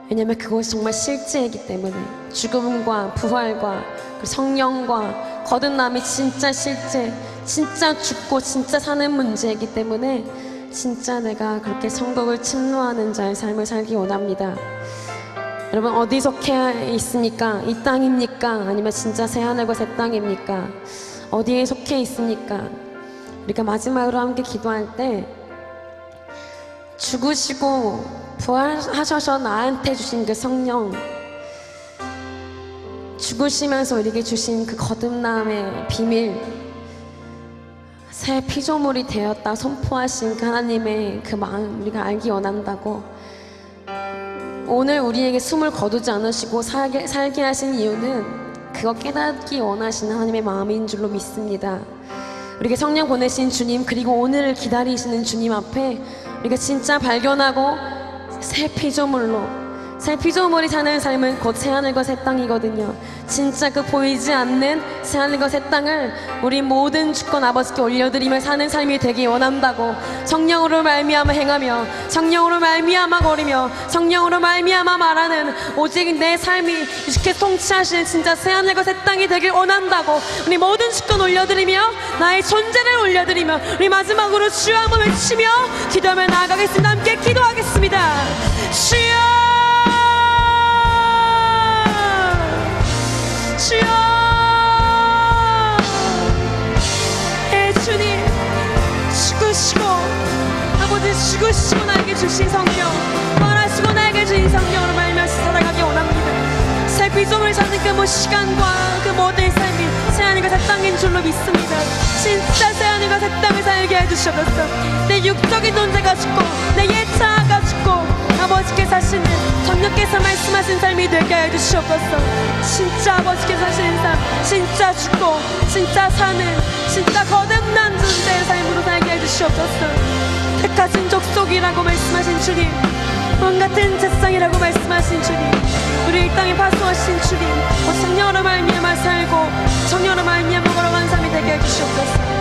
[SPEAKER 1] 왜냐면 그것이 정말 실제이기 때문에, 죽음과 부활과 성령과 거듭남이 진짜 실제, 진짜 죽고 진짜 사는 문제이기 때문에 진짜 내가 그렇게 천국을 침노하는 자의 삶을 살기 원합니다. 여러분, 어디 속해 있습니까? 이 땅입니까? 아니면 진짜 새하늘과 새 땅입니까? 어디에 속해 있습니까? 우리가 마지막으로 함께 기도할 때 죽으시고 부활하셔서 나한테 주신 그 성령, 죽으시면서 우리에게 주신 그 거듭남의 비밀, 새 피조물이 되었다 선포하신 그 하나님의 그 마음 우리가 알기 원한다고. 오늘 우리에게 숨을 거두지 않으시고 살게 하신 이유는 그거 깨닫기 원하시는 하나님의 마음인 줄로 믿습니다. 우리에게 성령 보내신 주님, 그리고 오늘을 기다리시는 주님 앞에 우리가 진짜 발견하고 새 피조물로, 새 피조물이 사는 삶은 곧 새하늘과 새 땅이거든요. 진짜 그 보이지 않는 새하늘과 새 땅을 우리 모든 주권 아버지께 올려드리며 사는 삶이 되기 원한다고. 성령으로 말미암아 행하며 성령으로 말미암아 거리며 성령으로 말미암아 말하는 오직 내 삶이 주께서 통치하시는 진짜 새하늘과 새 땅이 되길 원한다고. 우리 모든 주권 올려드리며 나의 존재를 올려드리며 우리 마지막으로 주여 한번 외치며 기도하며 나아가겠습니다. 함께 기도하겠습니다. 주여, 주여, 주님, 죽으시고 아버지 죽으시고 나에게 주신 성령, 말하시고 나에게 주신 성령으로 말미암아 살아가기 원합니다. 새 피조물 사는 그 시간과 그 모든 삶이 새하늘
[SPEAKER 2] 새하늘과 새 땅인 줄로 믿습니다. 진짜 새하늘과 새 땅을 살게 해주셔서 내 육적인 존재가 죽고 내 옛자아가 죽고 아버지께서 하시는 정령께서 말씀하신 삶이 되게 해주시옵소서. 진짜 아버지께서 하시는 삶, 진짜 죽고 진짜 사는 진짜 거듭난 존재의 삶으로 살게 해주시옵소서. 택하신 족속이라고 말씀하신 주님, 왕 같은 제상이라고 말씀하신 주님, 우리 이 땅에 파수하신 주님, 성령으로 말미암아 살고 성령으로 말미암아 걸어간 삶이 되게 해주시옵소서.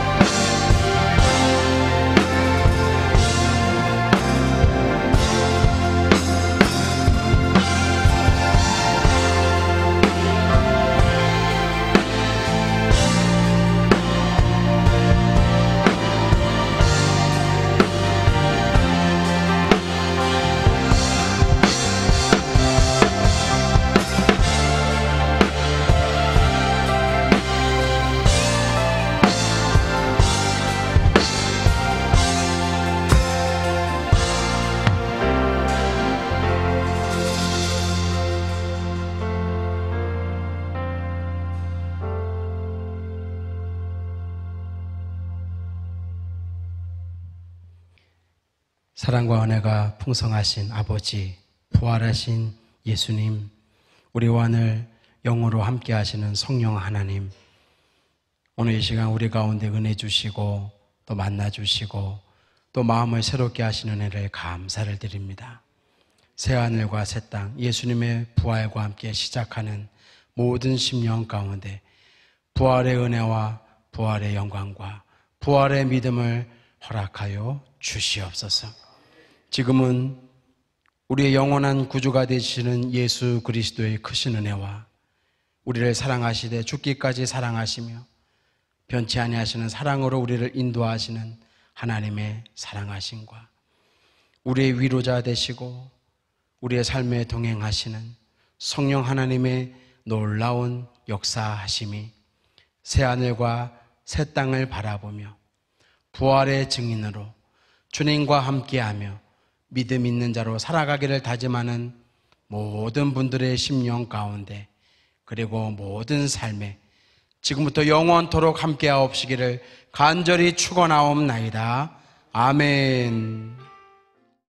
[SPEAKER 3] 사랑과 은혜가 풍성하신 아버지, 부활하신 예수님, 우리와 늘 영으로 함께 하시는 성령 하나님, 오늘 이 시간 우리 가운데 은혜 주시고 또 만나 주시고 또 마음을 새롭게 하시는 은혜를 감사를 드립니다. 새하늘과 새 땅, 예수님의 부활과 함께 시작하는 모든 심령 가운데 부활의 은혜와 부활의 영광과 부활의 믿음을 허락하여 주시옵소서. 지금은 우리의 영원한 구주가 되시는 예수 그리스도의 크신 은혜와 우리를 사랑하시되 죽기까지 사랑하시며 변치 아니하시는 사랑으로 우리를 인도하시는 하나님의 사랑하심과 우리의 위로자 되시고 우리의 삶에 동행하시는 성령 하나님의 놀라운 역사하심이 새하늘과 새 땅을 바라보며 부활의 증인으로 주님과 함께하며 믿음 있는 자로 살아가기를 다짐하는 모든 분들의 심령 가운데 그리고 모든 삶에 지금부터 영원토록 함께하옵시기를 간절히 축원하옵나이다. 아멘.